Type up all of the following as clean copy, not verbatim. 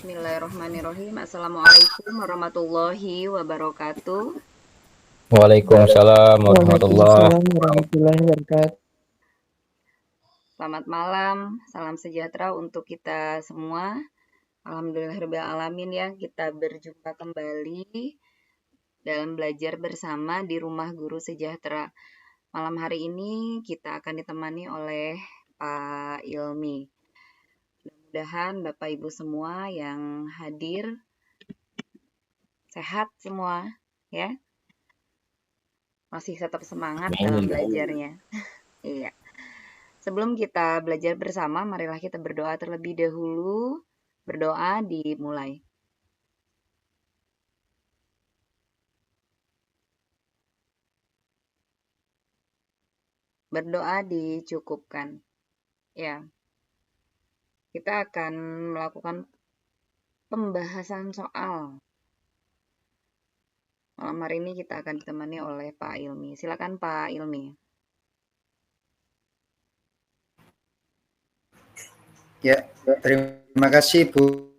Bismillahirrahmanirrahim. Assalamualaikum warahmatullahi wabarakatuh. Waalaikumsalam warahmatullahi Waalaikumsalam warahmatullahi wabarakatuh. Selamat malam, salam sejahtera untuk kita semua. Alhamdulillahirabbil alamin ya, kita berjumpa kembali dalam belajar bersama di Rumah Guru Sejahtera. Malam hari ini kita akan ditemani oleh Pak Ilmi. Mudah-mudahan Bapak Ibu semua yang hadir sehat semua ya. Masih tetap semangat dalam belajarnya. Iya. Sebelum kita belajar bersama, marilah kita berdoa terlebih dahulu. Berdoa dimulai. Berdoa dicukupkan. Ya. Kita akan melakukan pembahasan soal. Malam hari ini kita akan ditemani oleh Pak Ilmi. Silakan Pak Ilmi. Ya, terima kasih Bu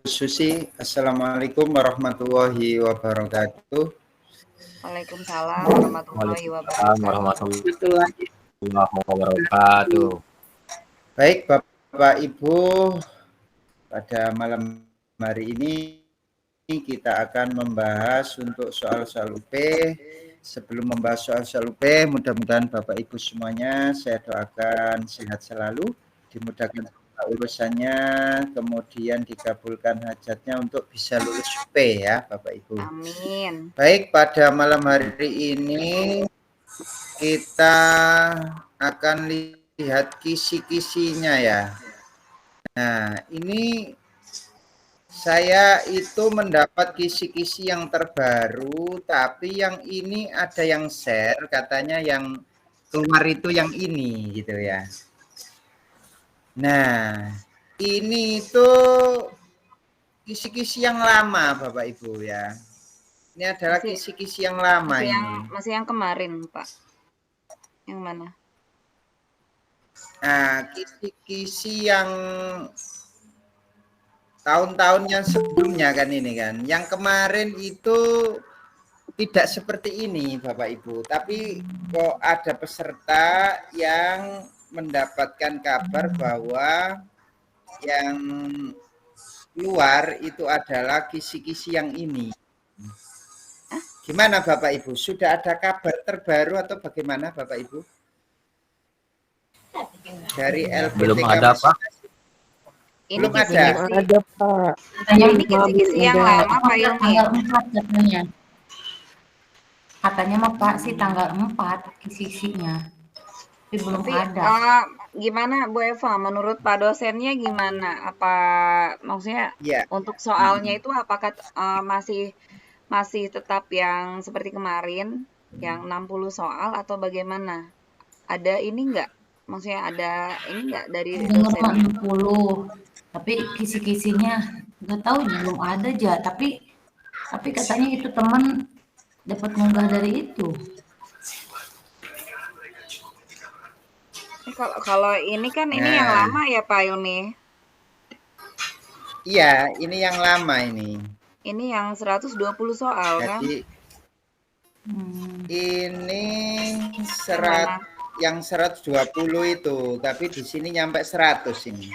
Susi. Assalamualaikum warahmatullahi wabarakatuh. Waalaikumsalam warahmatullahi wabarakatuh. Baik Bapak Ibu, pada malam hari ini kita akan membahas untuk soal-soal UP. Sebelum membahas soal-soal UP, mudah-mudahan Bapak Ibu semuanya saya doakan sehat selalu, dimudahkan urusannya, kemudian dikabulkan hajatnya untuk bisa lulus UP ya Bapak Ibu. Amin. Baik, pada malam hari ini kita akan lihat kisi-kisinya ya. Nah, ini saya itu mendapat kisi-kisi yang terbaru, tapi yang ini ada yang share, katanya yang keluar itu yang ini gitu ya. Nah, ini itu kisi-kisi yang lama Bapak Ibu ya. Ini adalah kisi-kisi yang lama ini. Masih yang kemarin Pak. Yang mana? Nah, kisi-kisi yang tahun-tahun yang sebelumnya kan ini kan. Yang kemarin itu tidak seperti ini Bapak Ibu, tapi kok ada peserta yang mendapatkan kabar bahwa yang keluar itu adalah kisi-kisi yang ini. Gimana Bapak Ibu? Sudah ada kabar terbaru atau bagaimana Bapak Ibu? Dari LPTK belum ada Pak. Belum ada. Belum ada Pak. Ini kisi-kisi yang lama Pak Ilmi. Tanggal 4 katanya. Katanya mah Pak sih tanggal 4 kisi-kisinya. Tapi belum ada. Gimana Bu Eva, menurut Pak dosennya gimana? Apa maksudnya untuk soalnya itu apakah masih tetap yang seperti kemarin yang 60 soal atau bagaimana? Ada ini enggak? Maksudnya ada ini enggak dari dosen? 60. Tapi kisi-kisinya enggak tahu belum ada aja, tapi katanya itu teman dapat munggah dari itu. Kalau ini kan ini yang lama ya Pak Ilmi? Iya, ini yang lama ini. Ini yang 120 soal kan? Jadi ini yang 120 itu, tapi di sini nyampe 100 ini.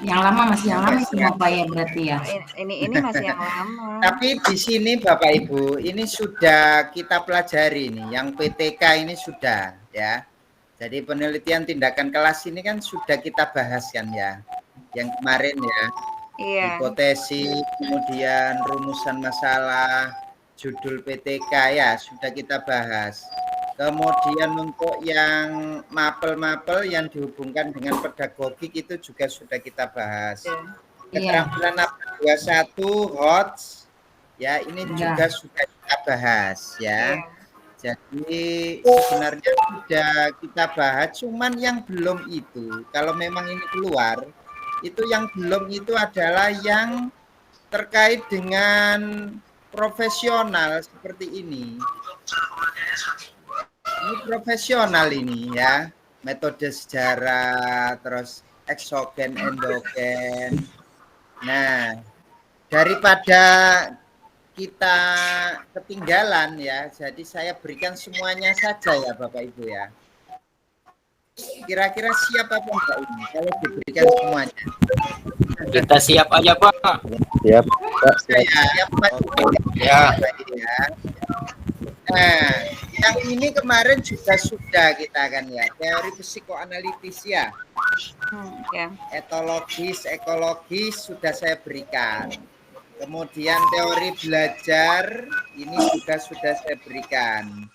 Yang lama masih yang lama itu Pak ya berarti ya. Ini masih yang lama. Tapi di sini Bapak Ibu, ini sudah kita pelajari nih, yang PTK ini sudah ya. Jadi penelitian tindakan kelas ini kan sudah kita bahas kan ya. Yang kemarin ya. Iya. Hipotesis, kemudian rumusan masalah, judul PTK ya sudah kita bahas. Kemudian untuk yang mapel-mapel yang dihubungkan dengan pedagogik itu juga sudah kita bahas. Keterampilan 21 HOTS ya ini juga sudah kita bahas ya. Jadi sebenarnya sudah kita bahas, cuman yang belum itu kalau memang ini keluar itu yang belum itu adalah yang terkait dengan profesional seperti ini. Ini profesional ini ya, metode sejarah, terus eksogen, endogen. Nah, daripada kita ketinggalan ya, jadi saya berikan semuanya saja ya Bapak Ibu ya. Kira-kira siap apa enggak ini kalau diberikan semuanya? Kita siap aja Pak. Siap. Siap Pak. Ya. Ya. Nah, yang ini kemarin juga sudah kita kan ya, teori psikoanalitis ya. Ya. Etologis, ekologis sudah saya berikan. Kemudian teori belajar ini juga sudah saya berikan.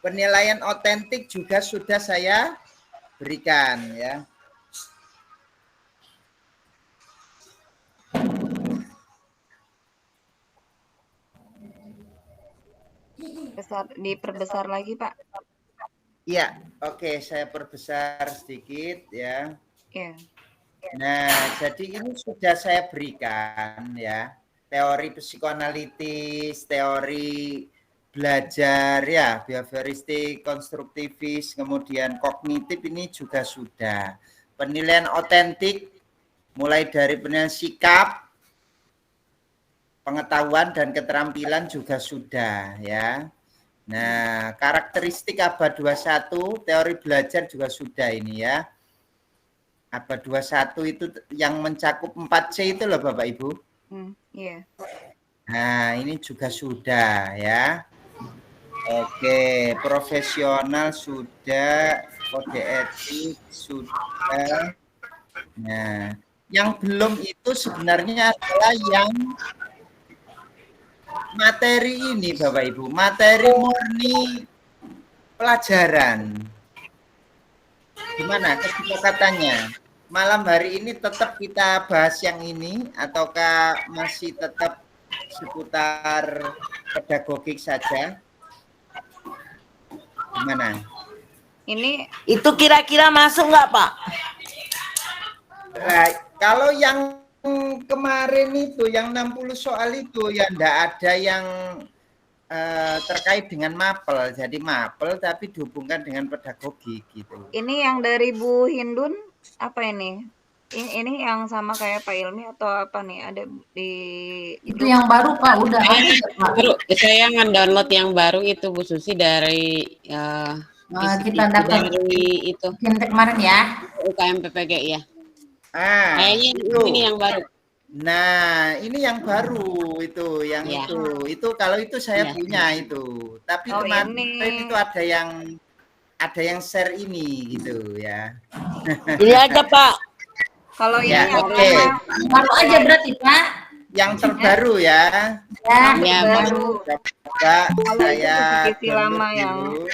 Penilaian otentik juga sudah saya berikan ya. Diperbesar lagi, Pak. Iya, oke, saya perbesar sedikit ya. Ya. Nah, jadi ini sudah saya berikan ya. Teori psikoanalitis, teori belajar ya, behavioristik, konstruktivis, kemudian kognitif ini juga sudah. Penilaian otentik mulai dari penilaian sikap, pengetahuan dan keterampilan juga sudah ya. Nah, karakteristik abad 21, teori belajar juga sudah ini ya. Abad 21 itu yang mencakup 4C itu loh Bapak Ibu. Iya. Nah, ini juga sudah ya. Oke, profesional sudah, kode etik sudah. Nah, yang belum itu sebenarnya adalah yang materi ini Bapak Ibu, materi murni pelajaran. Gimana kesepakatannya? Malam hari ini tetap kita bahas yang ini ataukah masih tetap seputar pedagogik saja? Gimana? Ini Itu kira-kira masuk nggak Pak? Nah, kalau yang kemarin itu, yang 60 soal itu, ya enggak ada yang terkait dengan mapel. Jadi mapel tapi dihubungkan dengan pedagogik gitu. ini yang dari Bu Hindun apa ini? Ini yang sama kayak Pak Ilmi atau apa nih? Ada di Itu yang baru Pak, udah ada Pak. Baru saya nge-download yang baru itu Bu Susi dari Kita dapat dari itu fintech kemarin ya. UKM PPG ya. Kayaknya ini yang baru. Nah, ini yang baru itu, yang Ya. itu kalau itu saya Ya. punya itu. Tapi kemarin itu ada yang share ini gitu ya. Ini aja Pak. kalau Ya, ini yang oke. Baru aja berarti Pak. Yang terbaru ya. Ya. baru Coba saya kisi lama download yang dulu.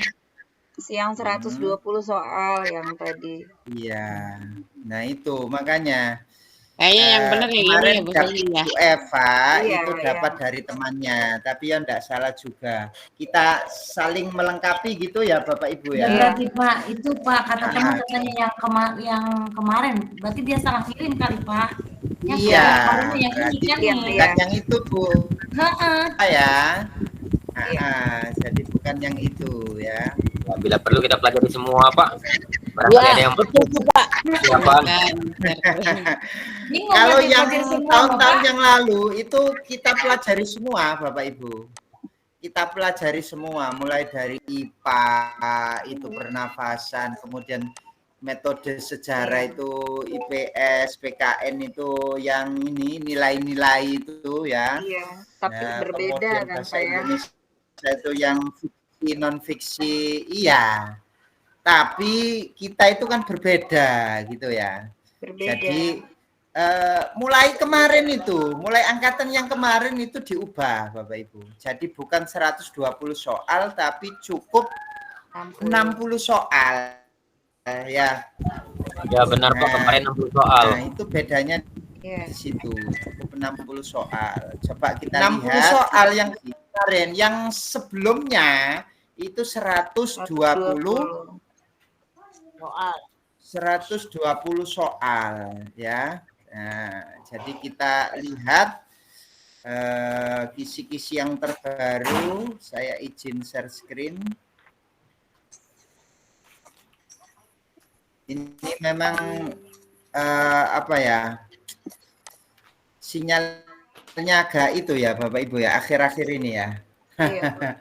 siang 120 soal yang tadi. Iya. Nah, itu makanya Kayaknya yang benar yang ini kemarin ya Bu dapat Susi ya. Bu Eva Iya, itu dapat dari temannya, tapi ya enggak salah juga. Kita saling melengkapi gitu ya Bapak Ibu Ya ya. berarti Pak, itu Pak kata teman katanya yang kemarin. Berarti dia salah kirim kali Pak. Yang Iya. kemarin yang ini Berarti kan yang- nih. bukan yang itu Bu. Heeh. Ya. Jadi bukan yang itu ya. Bila perlu kita pelajari semua Pak. Barangkali ada Ya, yang betul tuh, Pak. siapa? Bingung Kalau nanti yang belajar semua, tahun-tahun Bapak. yang lalu itu kita pelajari semua Bapak Ibu. Kita pelajari semua mulai dari IPA itu pernafasan, kemudian metode sejarah itu IPS, PKN itu yang ini nilai-nilai itu ya. Iya, tapi Nah, berbeda kemudian kan bahasa Pak ya. Indonesia itu yang fiksi non fiksi, iya. Tapi kita itu kan berbeda gitu ya. Berbeda. Jadi mulai kemarin itu, mulai angkatan yang kemarin itu diubah Bapak Ibu. Jadi bukan 120 soal tapi cukup 60 soal. Ya. Ya benar Pak, kemarin 60 soal. Nah, itu bedanya Iya. di situ. Cukup 60 soal. Coba kita 60 lihat soal yang kemarin, yang sebelumnya itu 120 soal ya. Nah, jadi kita lihat kisi-kisi yang terbaru. Saya izin share screen. Ini memang apa ya? Sinyalnya agak itu ya Bapak Ibu ya, akhir-akhir ini ya. Iya.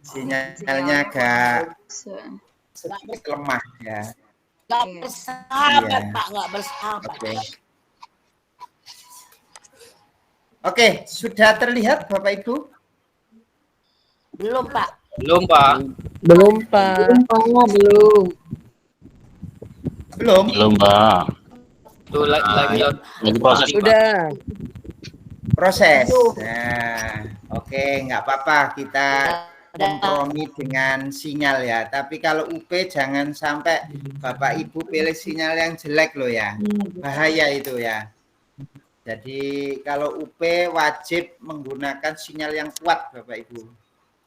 Sinyalnya agak bagus, ya. sedikit lemah ya. Nggak Iya. bersahabat, Iya. Pak. Nggak bersahabat. Oke. Oke, sudah terlihat Bapak Ibu? Belum, Pak. Belum, Pak. Belum, Pak. Belum. Belum? Belum, Pak. Itu lagi Lagi proses, Pak. Sudah. Proses. Nah, oke, nggak apa-apa kita kompromi dengan sinyal ya. Tapi kalau UP jangan sampai Bapak Ibu pilih sinyal yang jelek loh ya. Bahaya itu ya. Jadi kalau UP wajib menggunakan sinyal yang kuat Bapak Ibu.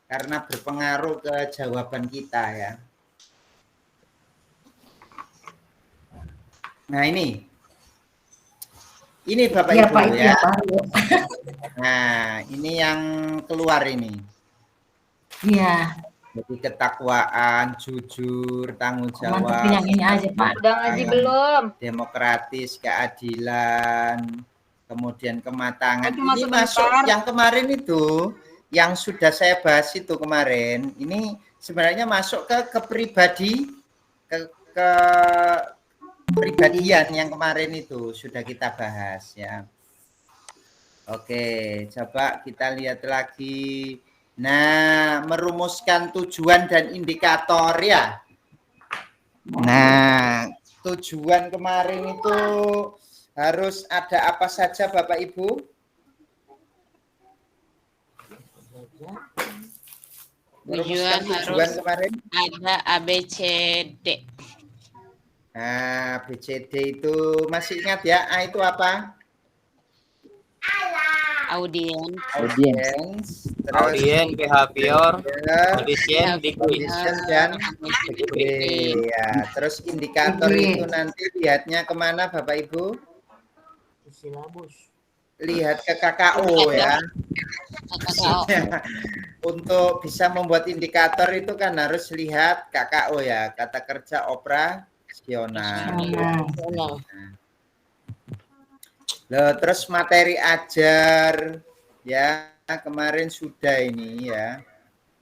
Karena berpengaruh ke jawaban kita ya. Nah ini Bapak Iya Ibu Pak, itu ya. yang baru. Nah ini yang keluar ini. Iya. Jadi ketakwaan, jujur, tanggung jawab. Mantepin yang ini aja Pak. Udah ngaji belum? Demokratis, keadilan, kemudian kematangan. Cuma Ini sebentar. masuk yang kemarin itu, yang sudah saya bahas itu kemarin. Ini sebenarnya masuk ke kepribadian yang kemarin itu sudah kita bahas ya. Oke, coba kita lihat lagi. Nah, merumuskan tujuan dan indikator ya. Nah, tujuan kemarin itu harus ada apa saja Bapak Ibu? Merumuskan tujuan harus kemarin. ada ABCD. Nah, BCD itu masih ingat ya? A itu apa? Audien, Audience, terus Audien, behavior, behavior, condition, degree. condition, dan degree. Ya, terus indikator Degree. itu nanti lihatnya kemana Bapak Ibu? Lihat ke KKO ya. KKO. Untuk bisa membuat indikator itu kan harus lihat KKO ya, kata kerja operasional. Nah, Loh, terus materi ajar ya kemarin sudah ini ya.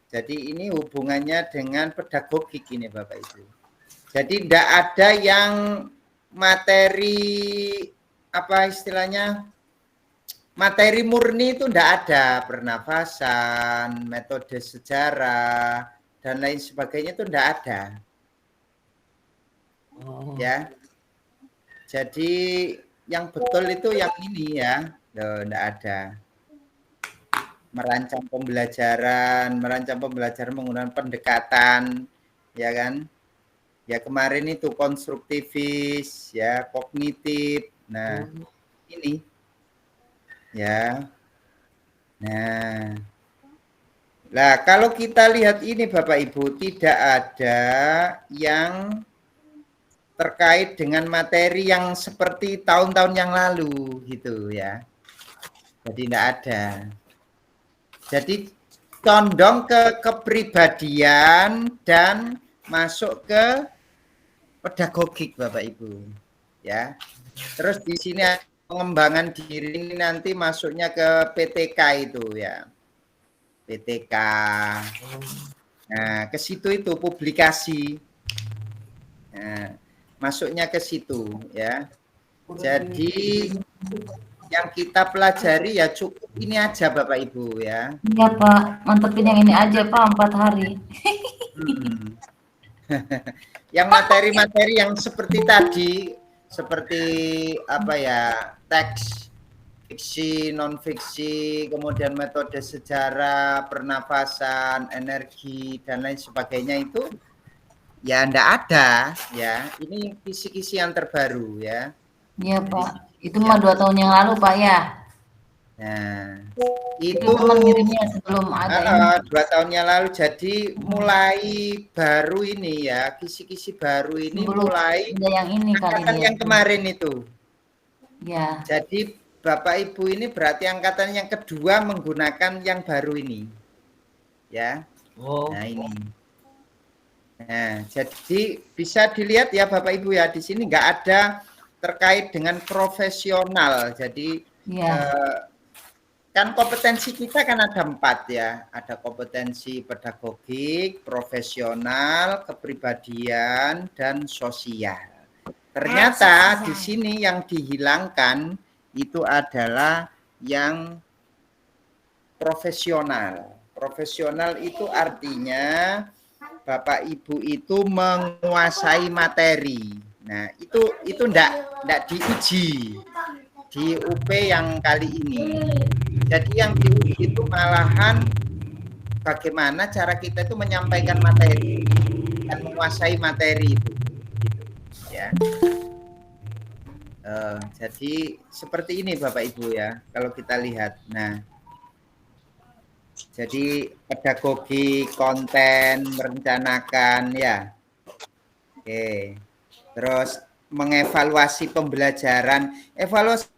Jadi ini hubungannya dengan pedagogik ini Bapak Ibu. Jadi tidak ada yang materi apa istilahnya materi murni itu tidak ada, pernafasan, metode sejarah dan lain sebagainya itu tidak ada. Ya. Jadi yang betul itu yang ini ya, tidak ada. Merancang pembelajaran menggunakan pendekatan, ya kan? Ya kemarin itu konstruktivis, ya kognitif. Nah, ini, ya. Nah, kalau kita lihat ini Bapak Ibu tidak ada yang terkait dengan materi yang seperti tahun-tahun yang lalu gitu ya. Jadi tidak ada. Jadi condong ke kepribadian dan masuk ke pedagogik Bapak Ibu. Ya. Terus di sini pengembangan diri ini nanti masuknya ke PTK itu ya. PTK. Nah, ke situ itu publikasi. Nah, masuknya ke situ ya. Jadi yang kita pelajari ya cukup ini aja Bapak Ibu ya. iya Pak, mantepin yang ini aja Pak 4 hari. Yang materi-materi yang seperti tadi, seperti apa ya, teks, fiksi, non fiksi, kemudian metode sejarah, pernafasan, energi dan lain sebagainya itu ya enggak ada ya. Ini kisi-kisi yang terbaru ya. Iya Pak, itu mah 2 tahun yang lalu Pak ya. Nah, Itu itu teman ngirimnya sebelum ada ini. 2 tahun yang lalu. Jadi mulai baru ini ya, kisi-kisi baru ini Sebelum mulai ada yang ini kali angkatan dia. yang kemarin itu. Ya, Jadi Bapak Ibu ini berarti angkatan yang kedua menggunakan yang baru ini. Ya. Oh. Nah, ini. Nah, jadi bisa dilihat ya Bapak Ibu ya, di sini nggak ada terkait dengan profesional. Jadi Ya. kan kompetensi kita kan ada 4 ya. Ada kompetensi pedagogik, profesional, kepribadian, dan sosial. Ternyata di sini yang dihilangkan itu adalah yang profesional. Profesional itu artinya Bapak Ibu itu menguasai materi. Nah, itu enggak diuji di UP yang kali ini. Jadi yang diuji itu malahan bagaimana cara kita itu menyampaikan materi dan menguasai materi itu. Gitu, ya. Jadi seperti ini Bapak Ibu ya, kalau kita lihat. Nah, jadi pedagogi, konten, merencanakan ya. Oke. Terus mengevaluasi pembelajaran, evaluasi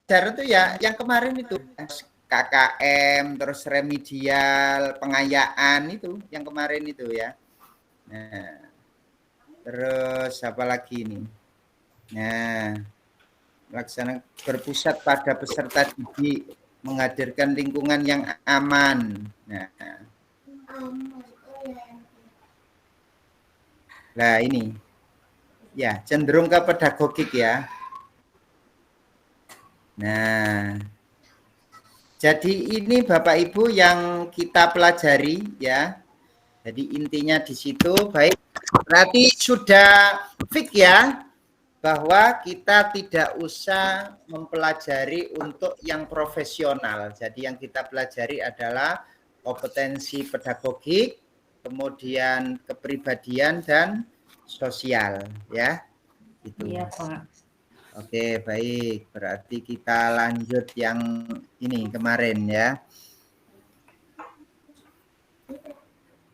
pembelajaran itu ya yang kemarin itu KKM, terus remedial, pengayaan itu yang kemarin itu ya. Nah, terus apa lagi ini? Nah, melaksanakan berpusat pada peserta didik, menghadirkan lingkungan yang aman. Nah, ini ya cenderung ke pedagogik ya. Nah, jadi ini Bapak Ibu yang kita pelajari ya. Jadi intinya di situ baik. Berarti sudah fix ya bahwa kita tidak usah mempelajari untuk yang profesional. Jadi yang kita pelajari adalah kompetensi pedagogik, kemudian kepribadian dan sosial ya. Itu. Iya, Pak. Oke, baik. Berarti kita lanjut yang ini kemarin ya.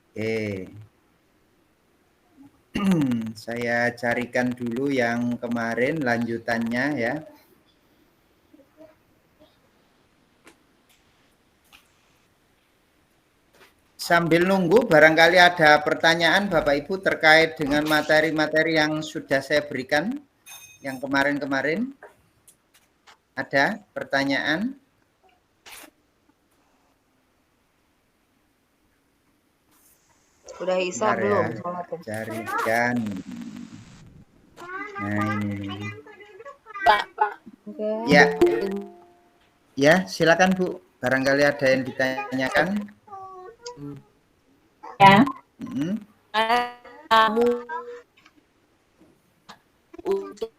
Oke. Saya carikan dulu yang kemarin lanjutannya ya. Sambil nunggu barangkali ada pertanyaan Bapak Ibu terkait dengan materi-materi yang sudah saya berikan yang kemarin-kemarin. Ada pertanyaan? Udah Isa belum? Ya, carikan. Nah, ini. Ya. Ya, silakan Bu. Barangkali ada yang ditanyakan. Ya. Kamu untuk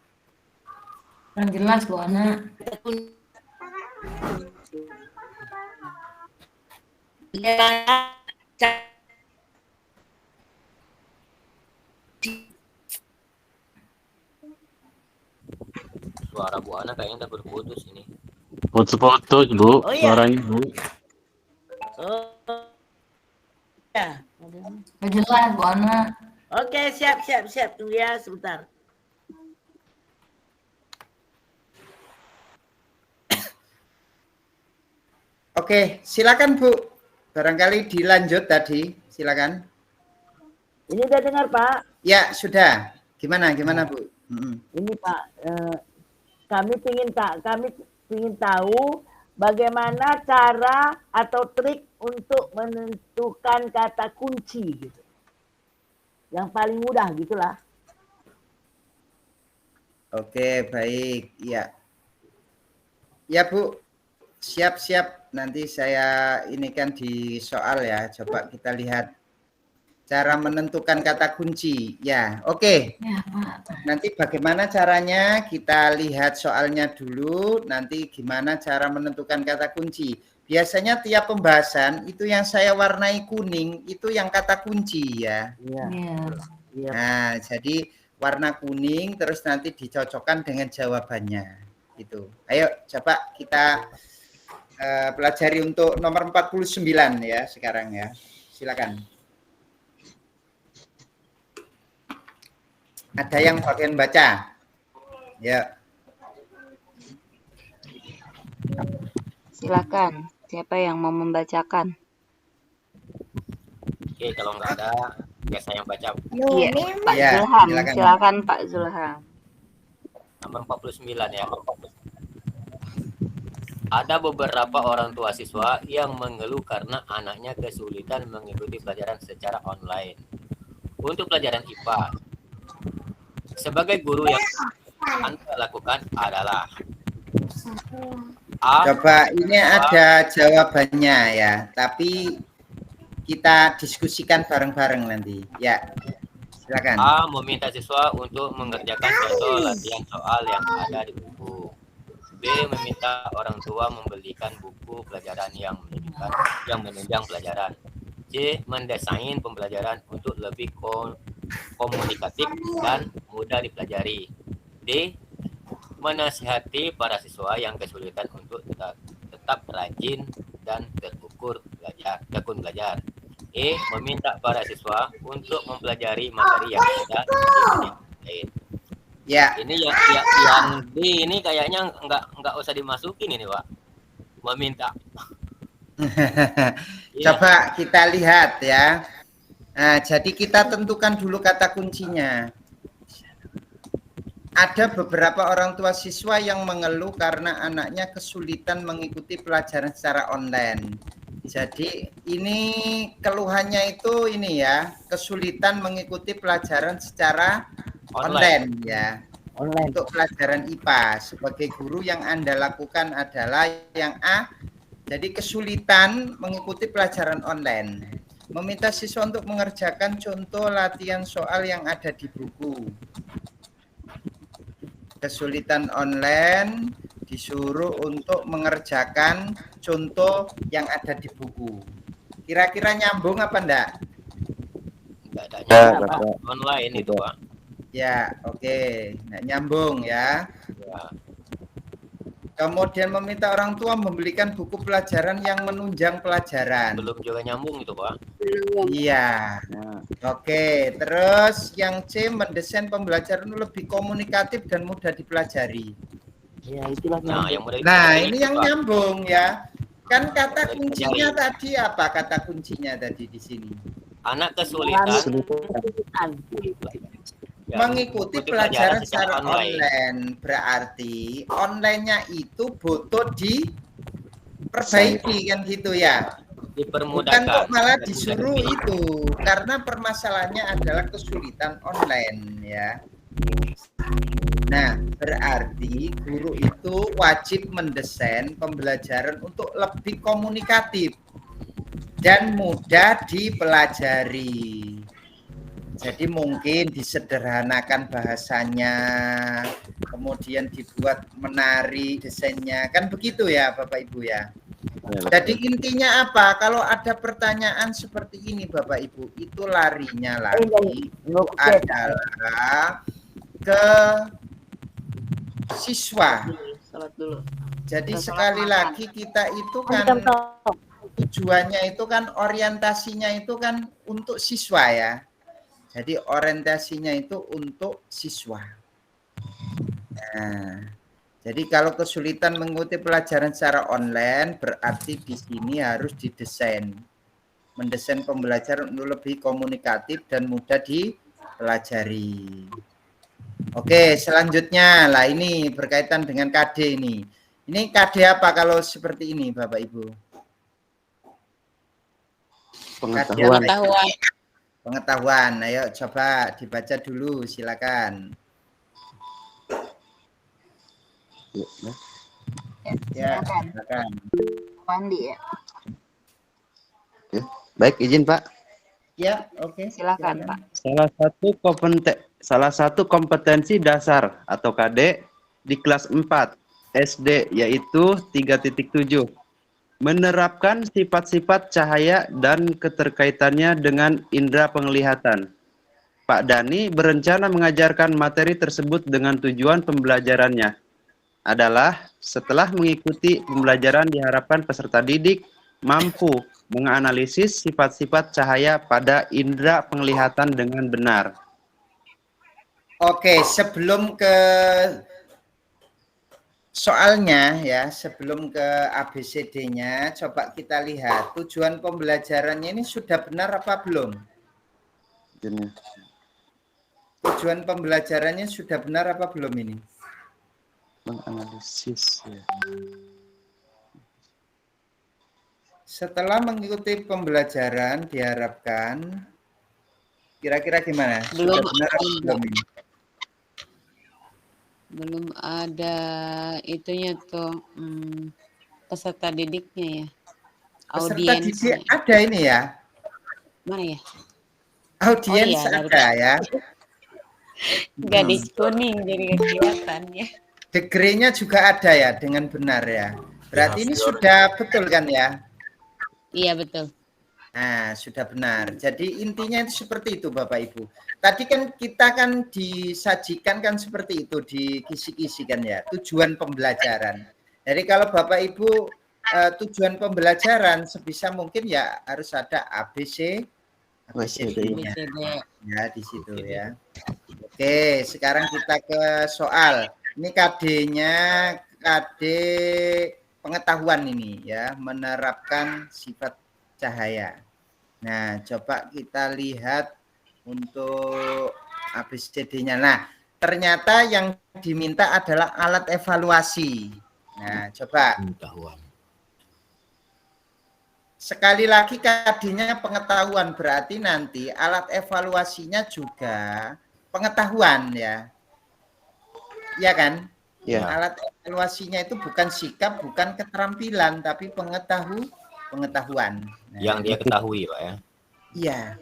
Yang jelas, Bu Ana. Suara Bu Ana kayaknya udah berputus ini. Putus-putus, Bu. Oh, iya. Suaranya, Bu. Oh, ya. Yang jelas, Bu Ana. Oke, siap. Tunggu ya sebentar. Oke, silakan Bu. Barangkali dilanjut tadi, silakan. Ini udah dengar Pak? Ya, sudah. Gimana Bu? Ini Pak, kami ingin tahu bagaimana cara atau trik untuk menentukan kata kunci gitu. Yang paling mudah gitulah. Oke, baik. Ya. Ya, Bu. Siap. Nanti saya ini kan di soal ya. Coba kita lihat cara menentukan kata kunci. Ya, oke. Ya, Pak. Nanti bagaimana caranya? Kita lihat soalnya dulu. Nanti gimana cara menentukan kata kunci. Biasanya tiap pembahasan itu yang saya warnai kuning itu yang kata kunci ya. Iya. Iya. Nah, jadi warna kuning terus nanti dicocokkan dengan jawabannya. Gitu. Ayo coba kita pelajari untuk nomor 49 ya sekarang ya. Silakan. Ada yang bagian baca? Ya. Silakan. Siapa yang mau membacakan? Oke, kalau nggak ada, biasa yang baca. Iya, Pak Ya, Zulham. silakan. Silakan Pak Zulham. Nomor 49 ya. Ada beberapa orang tua siswa yang mengeluh karena anaknya kesulitan mengikuti pelajaran secara online. Untuk pelajaran IPA, sebagai guru yang Anda lakukan adalah A. Coba ini ada jawabannya ya, tapi kita diskusikan bareng-bareng nanti. Ya, silakan. A. Meminta siswa untuk mengerjakan contoh latihan soal yang ada di buku. B. Meminta orang tua membelikan buku pelajaran yang menunjang pelajaran. C. Mendesain pembelajaran untuk lebih komunikatif dan mudah dipelajari. D. Menasihati para siswa yang kesulitan untuk tetap rajin dan tekun belajar. E. Meminta para siswa untuk mempelajari materi yang ada di lain. Ya, Ini yang D ini kayaknya nggak usah dimasukin ini, Pak. Meminta. Iya. coba kita lihat ya. Nah, jadi kita tentukan dulu kata kuncinya. Ada beberapa orang tua siswa yang mengeluh karena anaknya kesulitan mengikuti pelajaran secara online. Jadi ini keluhannya itu ini ya, kesulitan mengikuti pelajaran secara online ya. Online. Untuk pelajaran IPA sebagai guru yang Anda lakukan adalah yang A. Jadi kesulitan mengikuti pelajaran online. Meminta siswa untuk mengerjakan contoh latihan soal yang ada di buku. Kesulitan online disuruh untuk mengerjakan contoh yang ada di buku. Kira-kira nyambung apa enggak? Nggak ada Ya, nyambung. Online itu, Pak. Ya, oke. Nah, nyambung ya. Ya. Kemudian meminta orang tua membelikan buku pelajaran yang menunjang pelajaran. Belum juga nyambung itu, Pak. Iya. Oke, terus yang C, mendesain pembelajaran lebih komunikatif dan mudah dipelajari. Ya, itulah Nah, yang mudah Nah, dipelajari ini itu, yang Pak. nyambung ya. Kan kata Mudah kuncinya dipelajari. tadi apa? Kata kuncinya tadi di sini. Anak kesulitan ya, Mengikuti pelajaran secara online. Berarti online-nya itu butuh diperbaiki kan gitu ya. Bukan dipermudahkan. kok malah disuruh itu, karena permasalahannya adalah kesulitan online ya. Nah, berarti guru itu wajib mendesain pembelajaran untuk lebih komunikatif dan mudah dipelajari. Jadi mungkin disederhanakan bahasanya, kemudian dibuat menarik desainnya, kan begitu ya Bapak Ibu ya. Jadi intinya apa? Kalau ada pertanyaan seperti ini Bapak Ibu, itu larinya lagi adalah ke siswa. Salat dulu. Jadi sekali lagi kita itu kan tujuannya itu kan orientasinya itu kan untuk siswa ya. Jadi orientasinya itu untuk siswa. Nah, jadi kalau kesulitan mengikuti pelajaran secara online, berarti di sini harus didesain. Mendesain pembelajaran untuk lebih komunikatif dan mudah dipelajari. Oke, selanjutnya lah ini berkaitan dengan KD ini. Ini KD apa kalau seperti ini, Bapak Ibu? Pengetahuan. Pengetahuan. Ayo coba dibaca dulu, silakan. Ya, silakan. Wandi ya. Baik, izin Pak. Ya, oke. Silakan Pak. Salah satu kompetensi dasar atau KD di kelas 4 SD yaitu 3.7. Menerapkan sifat-sifat cahaya dan keterkaitannya dengan indera penglihatan. Pak Dani berencana mengajarkan materi tersebut dengan tujuan pembelajarannya adalah setelah mengikuti pembelajaran diharapkan peserta didik mampu menganalisis sifat-sifat cahaya pada indera penglihatan dengan benar. Oke, sebelum ke soalnya ya, sebelum ke ABCD-nya, coba kita lihat tujuan pembelajarannya ini sudah benar apa belum? Tujuan pembelajarannya sudah benar apa belum ini? Menganalisis ya. Setelah mengikuti pembelajaran diharapkan kira-kira gimana? Belum Sudah benar apa belum ini? belum ada itunya tuh peserta didiknya ya. Peserta Audiens. didik ada ini ya? Mana ya? Audiens Oh, iya, ada ya? Gadis kuning jadi kelihatannya. Degree-nya juga ada ya dengan benar ya. Berarti ini sudah betul kan ya? Iya betul. Nah, sudah benar. Jadi intinya itu seperti itu Bapak Ibu. Tadi kan kita kan disajikan kan seperti itu di kisi-kisi kan ya, tujuan pembelajaran. Jadi kalau Bapak Ibu tujuan pembelajaran sebisa mungkin ya harus ada ABCD-nya. Ya di situ ya. Oke, sekarang kita ke soal. Ini KD-nya KD pengetahuan ini ya, menerapkan sifat cahaya. Nah, coba kita lihat untuk ABCD-nya. Nah, ternyata yang diminta adalah alat evaluasi. Nah, coba. Sekali lagi KD-nya pengetahuan, berarti nanti alat evaluasinya juga pengetahuan ya. Iya kan? Ya. Alat evaluasinya itu bukan sikap, bukan keterampilan, tapi pengetahuan. Nah, Yang dia ketahui, Pak ya. Iya.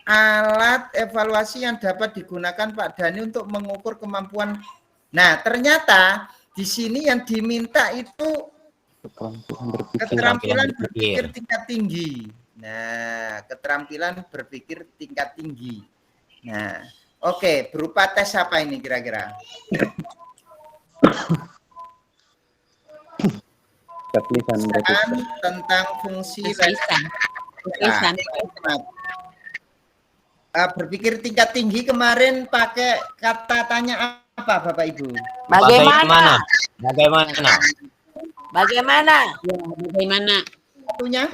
Alat evaluasi yang dapat digunakan Pak Dhani untuk mengukur kemampuan. Nah, ternyata di sini yang diminta itu keterampilan berpikir tingkat tinggi. Nah, keterampilan berpikir tingkat tinggi. Nah, oke, berupa tes apa ini kira-kira? Tentang fungsi Tulisan. Berpikir tingkat tinggi kemarin pakai kata tanya apa Bapak Ibu? Bagaimana? Bagaimana? Bagaimana? Ya, bagaimana? Satunya?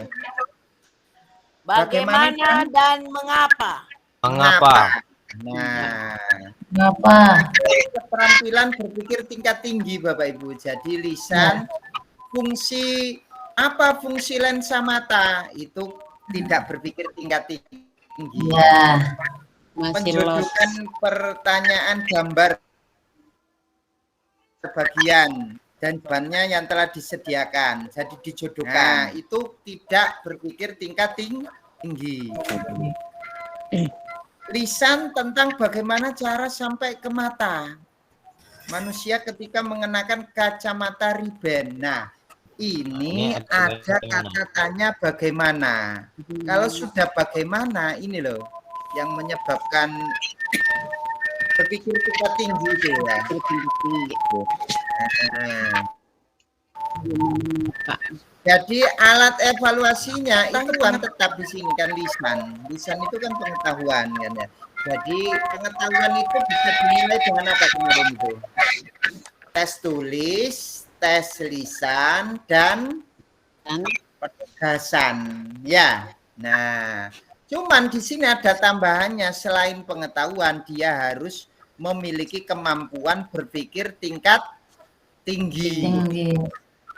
Bagaimana dan mengapa? Mengapa? Nah, Ngapa? keterampilan berpikir tingkat tinggi Bapak Ibu. Jadi lisan fungsi apa fungsi lensa mata itu tidak berpikir tingkat tinggi. Ya. Masih los. Menjodohkan pertanyaan gambar bagian dan bahannya yang telah disediakan. Jadi dijodohkan. Nah, itu tidak berpikir tingkat tinggi. Lisan tentang bagaimana cara sampai ke mata manusia ketika mengenakan kacamata Ray-Ban. Nah, ini ada kata tanya bagaimana. Kalau sudah bagaimana, ini loh yang menyebabkan berpikir tingkat tinggi itu ya. Jadi alat evaluasinya itu kan tetap di sini kan lisan. Lisan itu kan pengetahuan kan ya. Jadi pengetahuan itu bisa dinilai dengan apa kemarin itu? Tes tulis, tes lisan dan penegasan. Ya. Nah, cuman di sini ada tambahannya, selain pengetahuan dia harus memiliki kemampuan berpikir tingkat tinggi.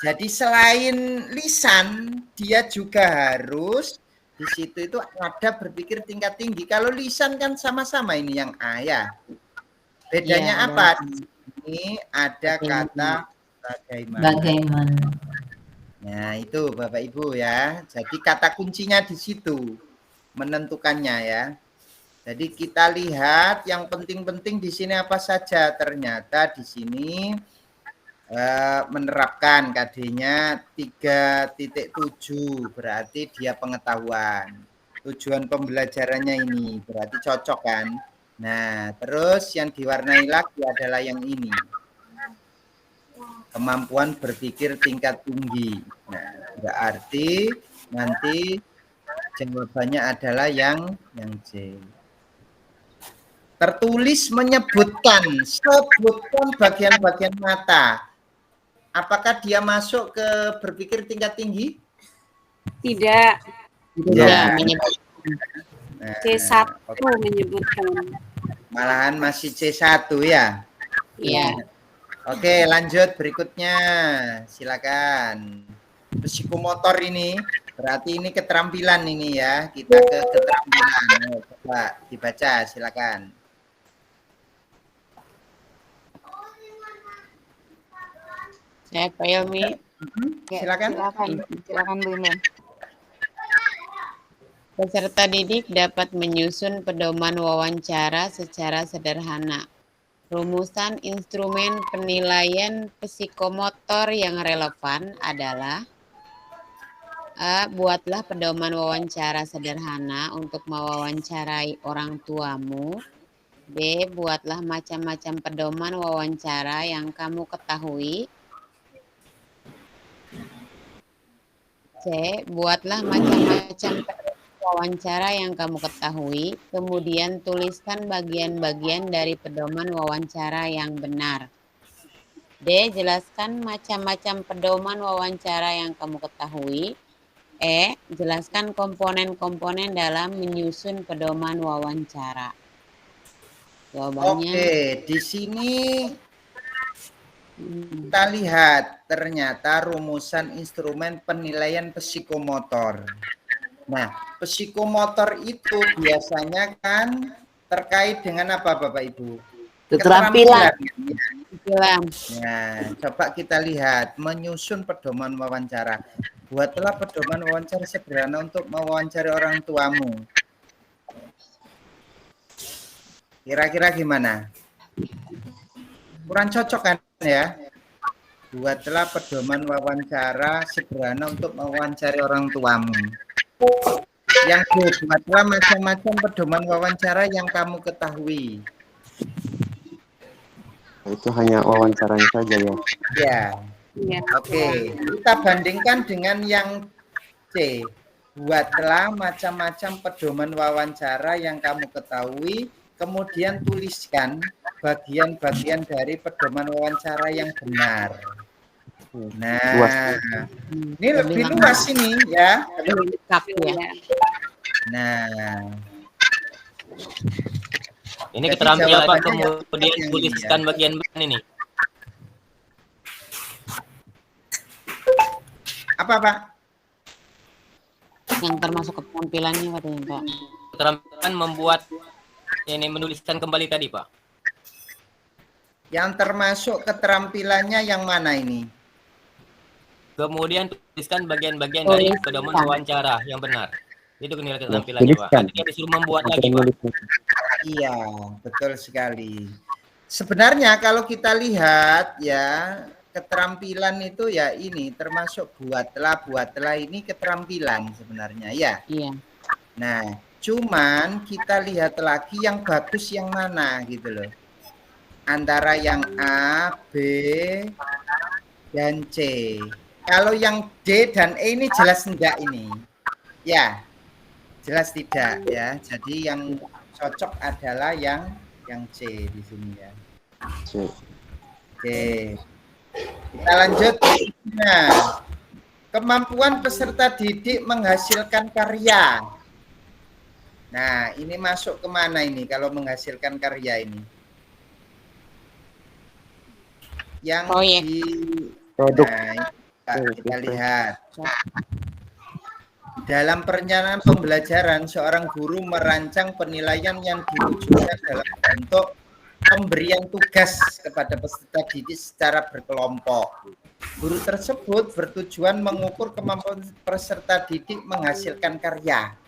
Jadi selain lisan, dia juga harus di situ itu ada berpikir tingkat tinggi. Kalau lisan kan sama-sama ini yang A ya. Bedanya Ya, apa? Ini ada kata bagaimana. Bagaimana? Nah, itu Bapak Ibu ya. Jadi kata kuncinya di situ menentukannya ya. Jadi kita lihat yang penting-penting di sini apa saja. Ternyata di sini menerapkan KD-nya 3.7 berarti dia pengetahuan. Tujuan pembelajarannya ini berarti cocok kan. Nah, terus yang diwarnai lagi adalah yang ini. Kemampuan berpikir tingkat tinggi. Nah, berarti nanti jawabannya adalah yang C. Tertulis menyebutkan, sebutkan bagian-bagian mata. Apakah dia masuk ke berpikir tingkat tinggi? Tidak. Ya. Nah, C1 menyebutkan. Malahan masih C1 ya? Iya. Oke, lanjut berikutnya. Silakan. Psikomotor ini berarti ini keterampilan ini ya. Kita ke keterampilan. Coba dibaca, silakan. Saya Pak Ilmi. Silakan. Silakan Bu Imen. Peserta didik dapat menyusun pedoman wawancara secara sederhana. Rumusan instrumen penilaian psikomotor yang relevan adalah A. Buatlah pedoman wawancara sederhana untuk mewawancarai orang tuamu. B. Buatlah macam-macam pedoman wawancara yang kamu ketahui. C. Buatlah macam-macam wawancara yang kamu ketahui, kemudian tuliskan bagian-bagian dari pedoman wawancara yang benar. D. Jelaskan macam-macam pedoman wawancara yang kamu ketahui. E. Jelaskan komponen-komponen dalam menyusun pedoman wawancara. Jawabannya. Oke, di sini kita lihat ternyata rumusan instrumen penilaian psikomotor. Nah, psikomotor itu biasanya kan terkait dengan apa Bapak Ibu? Keterampilan. Nah, coba kita lihat menyusun pedoman wawancara. Buatlah pedoman wawancara sederhana untuk mewawancari orang tuamu. Kira-kira gimana? Kurang cocok kan ya? Buatlah pedoman wawancara sederhana untuk mewawancari orang tuamu. Yang buatlah macam-macam pedoman wawancara yang kamu ketahui. Itu hanya wawancaranya saja ya. Ya. Oke, kita bandingkan dengan yang C. Buatlah macam-macam pedoman wawancara yang kamu ketahui, kemudian tuliskan bagian-bagian dari pedoman wawancara yang benar. Nah, ini lebih luas ini ya. Nah, ini keterampilan apa kemudian tuliskan bagian-bagian ini? Apa Pak? Yang termasuk keterampilannya katanya Pak. Keterampilan membuat ini menuliskan kembali tadi Pak. Yang termasuk keterampilannya yang mana ini? Kemudian tuliskan bagian-bagian dari pedoman wawancara yang benar. Itu nilai keterampilannya Pak. Nanti dia disuruh membuat lagi Pak. Iya, betul sekali. Sebenarnya kalau kita lihat ya, keterampilan itu ya ini termasuk buatlah ini keterampilan sebenarnya ya. Iya. Nah, cuman kita lihat lagi yang bagus yang mana gitu loh. Antara yang A, B, dan C. Kalau yang D dan E ini jelas enggak ini? Ya, jelas tidak ya. Jadi yang cocok adalah yang C di sini ya. Oke. Kita lanjut. Nah, kemampuan peserta didik menghasilkan karya. Nah, ini masuk kemana ini kalau menghasilkan karya ini? Yang di produk. Nah, kita lihat. Dalam perencanaan pembelajaran, seorang guru merancang penilaian yang diwujudkan dalam bentuk pemberian tugas kepada peserta didik secara berkelompok. Guru tersebut bertujuan mengukur kemampuan peserta didik menghasilkan karya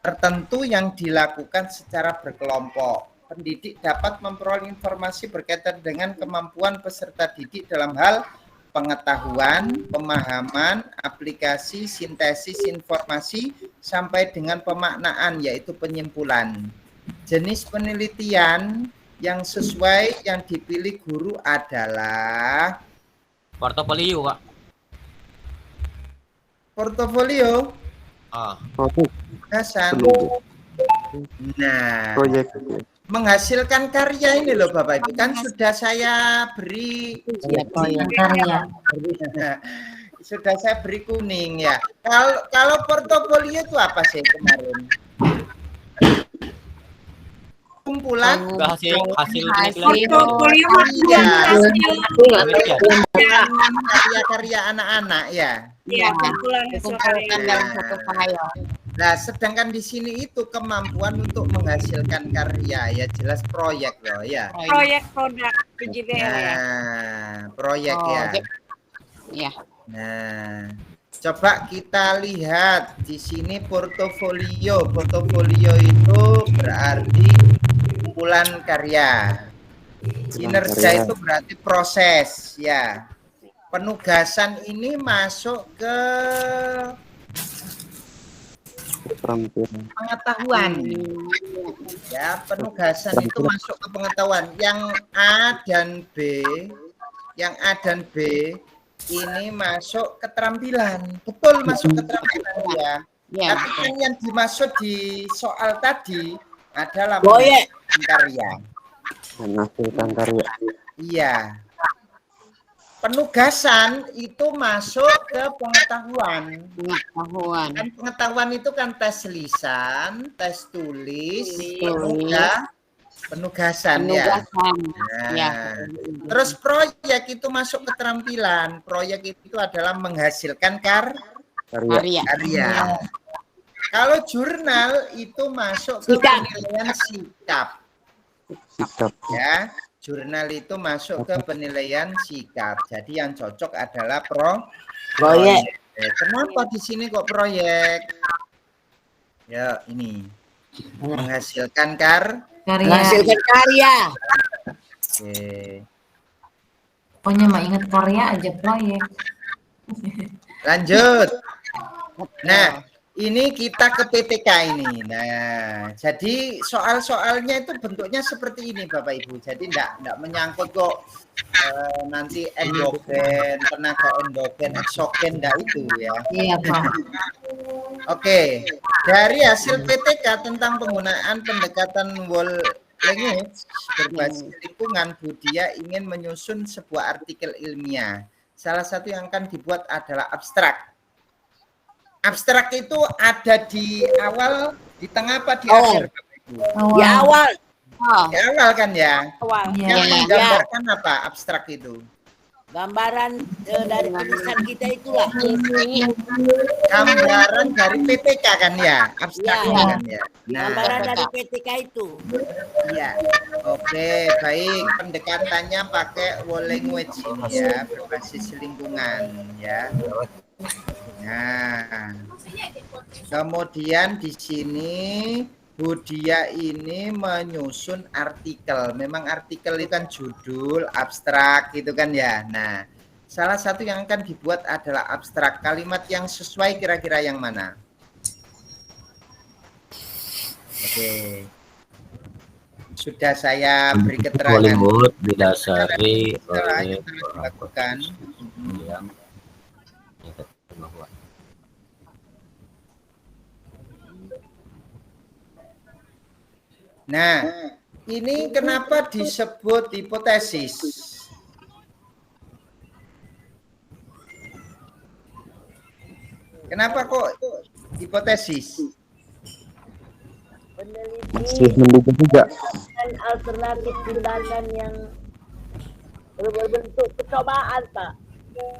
tertentu yang dilakukan secara berkelompok. Pendidik dapat memperoleh informasi berkaitan dengan kemampuan peserta didik dalam hal pengetahuan, pemahaman, aplikasi, sintesis informasi, sampai dengan pemaknaan, yaitu penyimpulan. Jenis penelitian yang sesuai yang dipilih guru adalah portofolio, Pak. Portofolio. Ah. Hasan. Nah, proyek. menghasilkan karya ini loh Bapak Ibu, kan sudah saya beri karya. sudah saya beri kuning ya. Kalau portofolio itu apa sih kemarin? Kumpulan portofolio karya-karya anak-anak ya. Iya, kumpulan hasil karya dalam satu file. Nah, sedangkan di sini itu kemampuan untuk menghasilkan karya ya, jelas proyek loh ya. proyek produk PJDL ya. Nah, proyek ya. Ya. Nah, coba kita lihat di sini portofolio. Portofolio itu berarti kumpulan karya. Kinerja itu berarti proses ya. Penugasan ini masuk ke pengetahuan. Ya, penugasan itu masuk ke pengetahuan. Yang A dan B ini masuk keterampilan. Betul, masuk keterampilan ya. Tapi kan yang dimaksud di soal tadi adalah menghasilkan karya. Menghasilkan karya. Iya. Penugasan itu masuk ke pengetahuan. Kan pengetahuan itu kan tes lisan, tes tulis, penugasan ya. Nah, terus proyek itu masuk keterampilan. Proyek itu adalah menghasilkan karya. Kalau jurnal itu masuk ke penilaian sikap. Ya, jurnal itu masuk ke penilaian sikap. Jadi yang cocok adalah proyek. Kenapa di sini kok proyek? Ya, ini menghasilkan Menghasilkan karya. Oke. Pokoknya mah ingat karya aja proyek. Lanjut. Nah, ini kita ke PTK ini. Nah, jadi soal-soalnya itu bentuknya seperti ini Bapak Ibu. Jadi enggak menyangkut kok nanti endogen, tenaga endogen, eksogen, enggak itu ya. Iya, Pak. Oke, dari hasil PTK tentang penggunaan pendekatan whole language berbasis lingkungan, Budia ingin menyusun sebuah artikel ilmiah. Salah satu yang akan dibuat adalah abstrak. Abstrak itu ada di awal, di tengah apa di akhir? Di awal. Di awal kan ya? Awal. Yang menggambarkan apa abstrak itu? Gambaran dari tulisan kita itulah. Gambaran dari PTK kan ya? Abstrak kan ya? Nah, gambaran dari PTK itu. Iya. Oke, baik. Pendekatannya pakai whole language ini ya, berbasis lingkungan ya. Nah, kemudian di sini Budia ini menyusun artikel. Memang artikel itu kan judul, abstrak gitu kan ya. Nah, salah satu yang akan dibuat adalah abstrak. Kalimat yang sesuai kira-kira yang mana? Oke. Sudah saya beri keterangan. Bollywood didasari oleh dilakukan. yang Nah, ini kenapa disebut hipotesis? Kenapa kok hipotesis? Masih menduga juga. Dan alternatif tindakan yang berbentuk percobaan, Pak.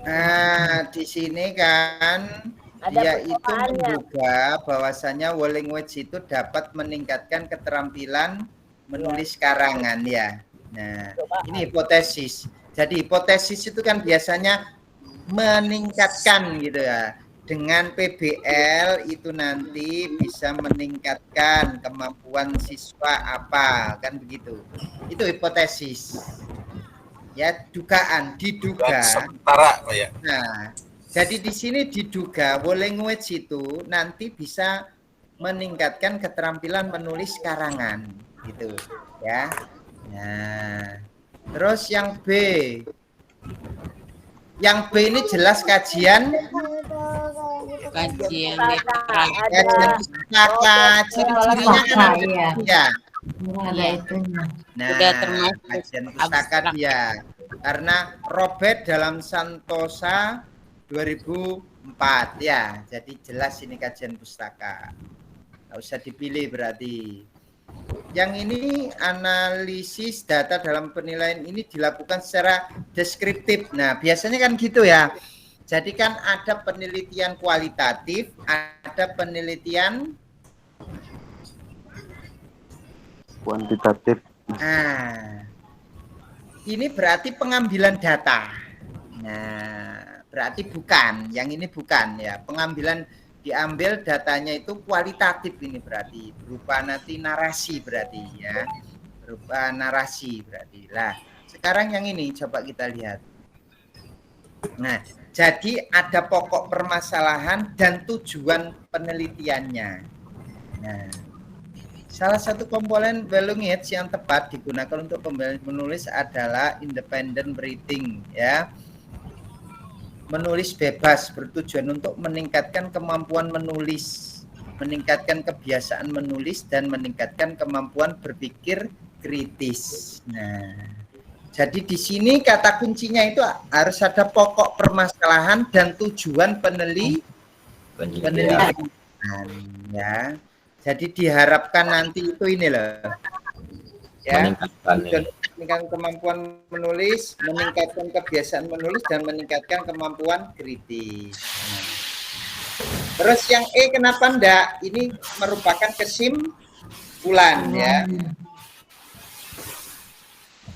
Nah, di sini kan dia itu menduga bahwasanya whole language itu dapat meningkatkan keterampilan menulis karangan ya. Nah, ini hipotesis. Jadi hipotesis itu kan biasanya meningkatkan gitu ya. Dengan PBL itu nanti bisa meningkatkan kemampuan siswa apa, kan begitu. Itu hipotesis. Ya, dugaan, diduga. Sementara, Pak ya. Nah, jadi di sini diduga whole language itu nanti bisa meningkatkan keterampilan menulis karangan, gitu ya. Nah, terus yang B, ini jelas kajian Kajian kata, ciri-cirinya kan ada ya. Ada Iya. itunya. Nah, Sudah termasuk kajian pustaka abstrak. dia. Karena Robert dalam Santosa 2004 ya. Jadi jelas ini kajian pustaka. Nggak usah dipilih berarti. Yang ini analisis data dalam penilaian ini dilakukan secara deskriptif. Nah, biasanya kan gitu ya. Jadi kan ada penelitian kualitatif, ada penelitian Kuantitatif. Nah, ini berarti pengambilan data. Nah, berarti bukan, yang ini bukan ya. Pengambilan diambil datanya itu kualitatif ini berarti berupa nanti narasi berarti ya. Berupa narasi berarti. Lah, sekarang yang ini coba kita lihat. Nah, jadi ada pokok permasalahan dan tujuan penelitiannya. Nah, salah satu komponen Bellungits yang tepat digunakan untuk menulis adalah independent writing ya. Menulis bebas bertujuan untuk meningkatkan kemampuan menulis, meningkatkan kebiasaan menulis dan meningkatkan kemampuan berpikir kritis. Nah, jadi di sini kata kuncinya itu harus ada pokok permasalahan dan tujuan penelitian ya. Jadi diharapkan nanti itu ini loh. Ya. Meningkatkan kemampuan menulis, meningkatkan kebiasaan menulis dan meningkatkan kemampuan kritis. Terus yang E kenapa enggak? Ini merupakan kesimpulan ya.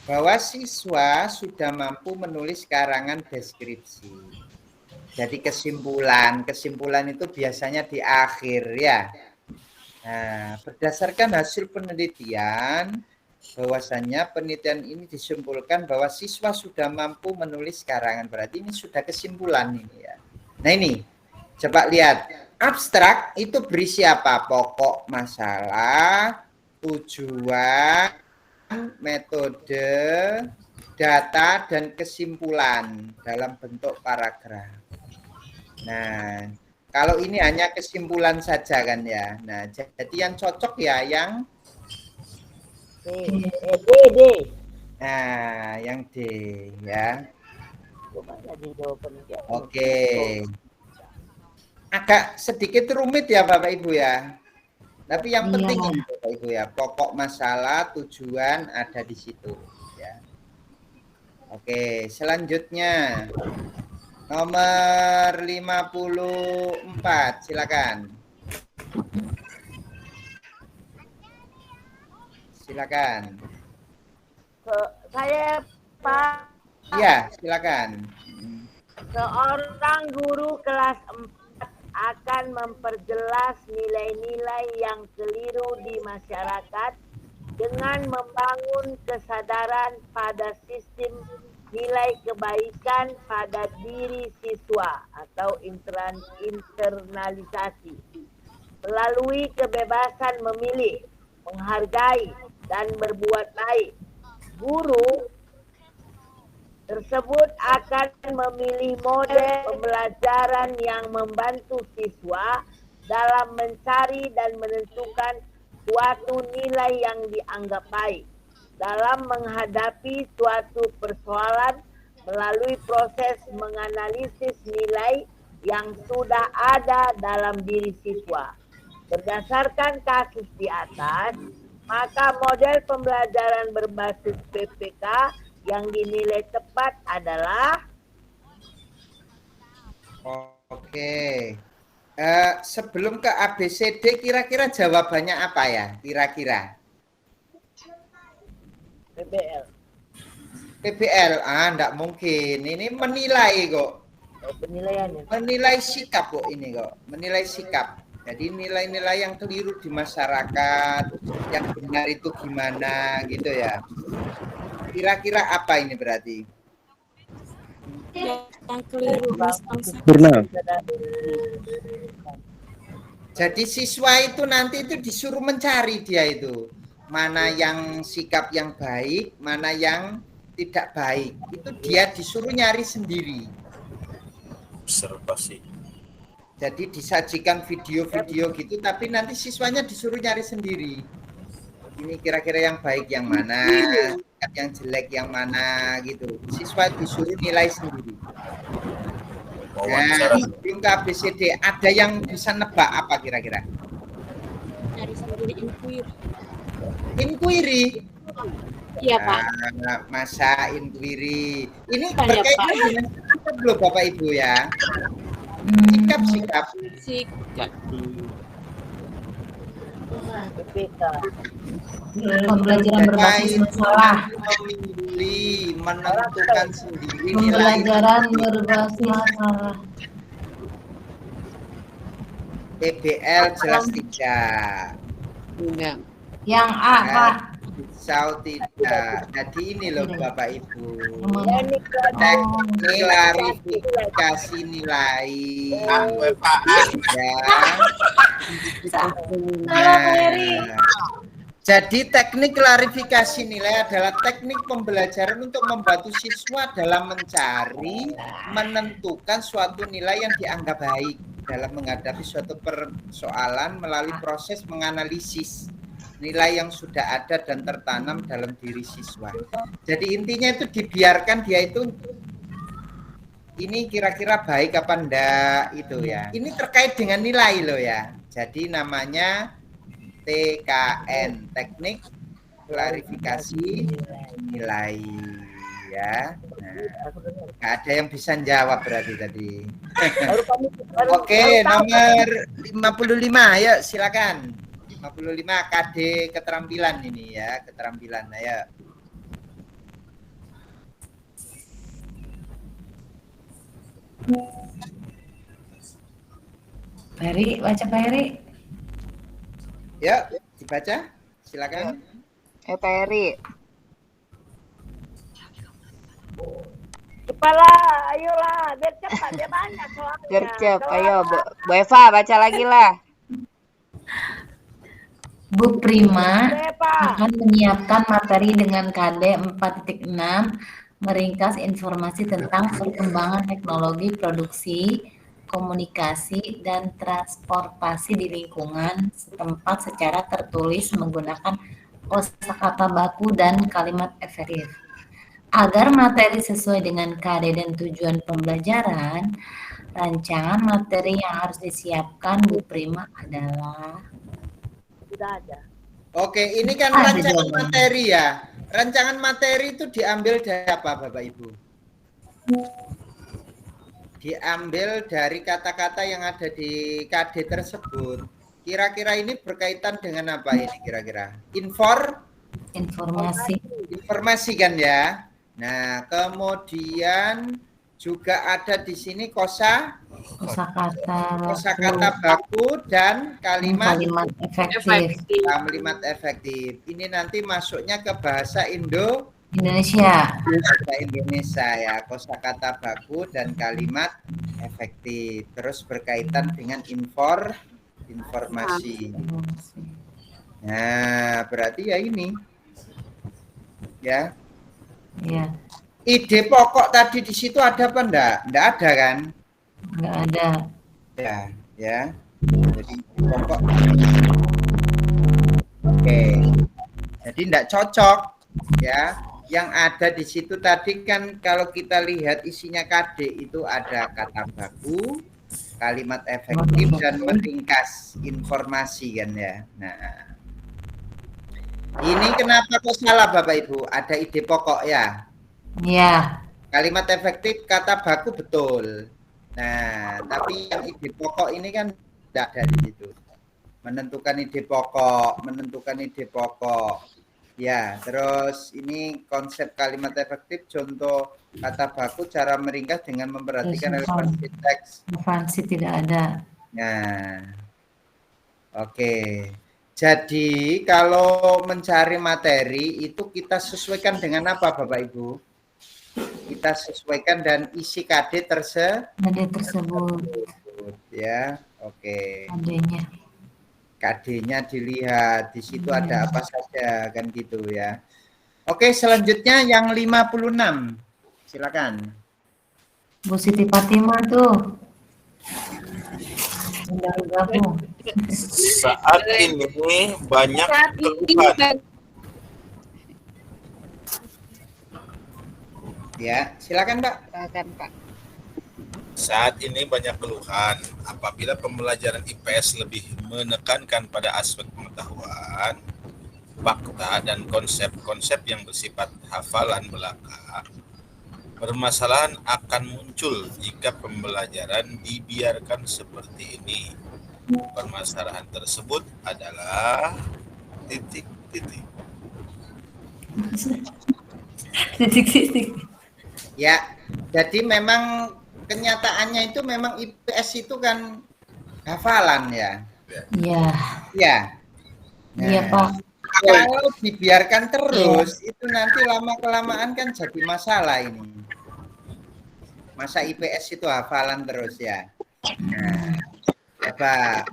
Bahwa siswa sudah mampu menulis karangan deskripsi. Jadi kesimpulan itu biasanya di akhir ya. Nah, berdasarkan hasil penelitian, bahwasannya penelitian ini disimpulkan bahwa siswa sudah mampu menulis karangan. Berarti ini sudah kesimpulan ini ya. Nah ini, coba lihat. Abstrak itu berisi apa? Pokok masalah, tujuan, metode, data, dan kesimpulan dalam bentuk paragraf. Nah, kalau ini hanya kesimpulan saja kan ya. Nah, jadi yang cocok ya yang D. Nah, yang D ya. Oke. Agak sedikit rumit ya Bapak Ibu ya. Tapi yang penting ini Bapak Ibu ya, pokok masalah, tujuan ada di situ ya. Oke, selanjutnya nomor 54, silakan. Silakan. Saya Pak. Iya, silakan. Seorang guru kelas 4 akan memperjelas nilai-nilai yang keliru di masyarakat dengan membangun kesadaran pada sistem nilai kebaikan pada diri siswa atau internalisasi melalui kebebasan memilih, menghargai, dan berbuat baik. Guru tersebut akan memilih model pembelajaran yang membantu siswa dalam mencari dan menentukan suatu nilai yang dianggap baik dalam menghadapi suatu persoalan melalui proses menganalisis nilai yang sudah ada dalam diri siswa. Berdasarkan kasus di atas, maka model pembelajaran berbasis PPK yang dinilai tepat adalah Oke. Sebelum ke ABCD, kira-kira jawabannya apa ya? Kira-kira PBL. PBL, enggak mungkin. Ini menilai kok. Penilaian. Menilai sikap kok ini kok. Menilai sikap. Jadi nilai-nilai yang keliru di masyarakat, yang benar itu gimana gitu ya. Kira-kira apa ini berarti? Yang keliru. Jurnal. Jadi siswa itu nanti itu disuruh mencari dia itu. Mana yang sikap yang baik, mana yang tidak baik. Itu dia disuruh nyari sendiri. Observasi. Jadi disajikan video-video gitu, tapi nanti siswanya disuruh nyari sendiri. ini kira-kira yang baik yang mana, yang jelek yang mana gitu. Siswa disuruh nilai sendiri. Nah, sebelum ke ABCD, ada yang bisa nebak apa kira-kira? Dari sendiri Inquiry. Iya, Pak. Masa inquiry. Ini Bukan ya, berkaitan Pak. dengan sikap loh Bapak Ibu ya. Sikap. Pembelajaran berbasis masalah. Memilih, menentukan sendiri nilai. Pembelajaran berbasis masalah. PBL jelas tidak. Enggak. Yang A, Pak. Pisau tidak. Jadi ini loh Bapak Ibu. Yang Klarifikasi nilai. Jadi teknik klarifikasi nilai adalah teknik pembelajaran untuk membantu siswa dalam mencari, menentukan suatu nilai yang dianggap baik dalam menghadapi suatu persoalan melalui proses menganalisis nilai yang sudah ada dan tertanam dalam diri siswa. Jadi intinya itu dibiarkan dia itu ini kira-kira baik apa enggak itu ya. Ini terkait dengan nilai loh ya. Jadi namanya TKN, teknik klarifikasi nilai ya. Nah, nggak ada yang bisa jawab berarti tadi. Oke, nomor 55, ayo silakan. 55 KD keterampilan ini ya, keterampilan. Ayo. Peri, baca Peri. Ya, dibaca. Silakan. Peri. Kepala, ayolah, biar cepat, dia banyak soalnya. Gercep, ayo Bu Eva baca lagi lah. Bu Prima akan menyiapkan materi dengan KD 4.6 meringkas informasi tentang perkembangan teknologi produksi, komunikasi, dan transportasi di lingkungan setempat secara tertulis menggunakan kosakata baku dan kalimat efektif. Agar materi sesuai dengan KD dan tujuan pembelajaran, rancangan materi yang harus disiapkan Bu Prima adalah Sudah ada. Oke, ini kan rancangan materi ya. Rancangan materi itu diambil dari apa Bapak Ibu? Diambil dari kata-kata yang ada di KD tersebut. Kira-kira ini berkaitan dengan apa ini kira-kira? Informasi kan ya. Nah, kemudian juga ada di sini kosakata baku dan kalimat efektif. Kalimat efektif. Ini nanti masuknya ke bahasa Indonesia. Bahasa Indonesia ya, kosakata baku dan kalimat efektif. Terus berkaitan dengan informasi. Nah, berarti ya ini. Ya. Iya. Ide pokok tadi di situ ada apa enggak? Enggak ada kan? Enggak ada. Ya. Jadi pokok. Oke. Jadi enggak cocok ya. Yang ada di situ tadi kan kalau kita lihat isinya KD itu ada kata baku, kalimat efektif dan meringkas informasi kan ya. Nah, ini kenapa kok salah Bapak Ibu? Ada ide pokok ya? Iya. Kalimat efektif kata baku betul. Nah, tapi yang ide pokok ini kan tidak ada di situ. Menentukan ide pokok. Ya, terus ini konsep kalimat efektif, contoh kata baku, cara meringkas dengan memperhatikan relevansi teks. Relevansi tidak ada. Nah, oke. Jadi kalau mencari materi itu kita sesuaikan dengan apa Bapak Ibu? Kita sesuaikan dan isi KD tersebut. Ya, oke. KD-nya dilihat di situ ada apa saja kan gitu ya. Oke, selanjutnya yang 56. Silakan. Bu Siti Fatimah tuh. Saat ini banyak keluhan Ya, silakan Pak. Silakan Pak. Saat ini banyak keluhan apabila pembelajaran IPS lebih menekankan pada aspek pengetahuan, fakta, dan konsep-konsep yang bersifat hafalan belaka. Permasalahan akan muncul jika pembelajaran dibiarkan seperti ini. Permasalahan tersebut adalah titik-titik. Titik-titik. Ya, jadi memang kenyataannya itu memang IPS itu kan hafalan ya. Iya. Ya. Iya, Pak. Kalau dibiarkan terus, itu nanti lama-kelamaan kan jadi masalah ini. Masa IPS itu hafalan terus ya. Nah, Pak.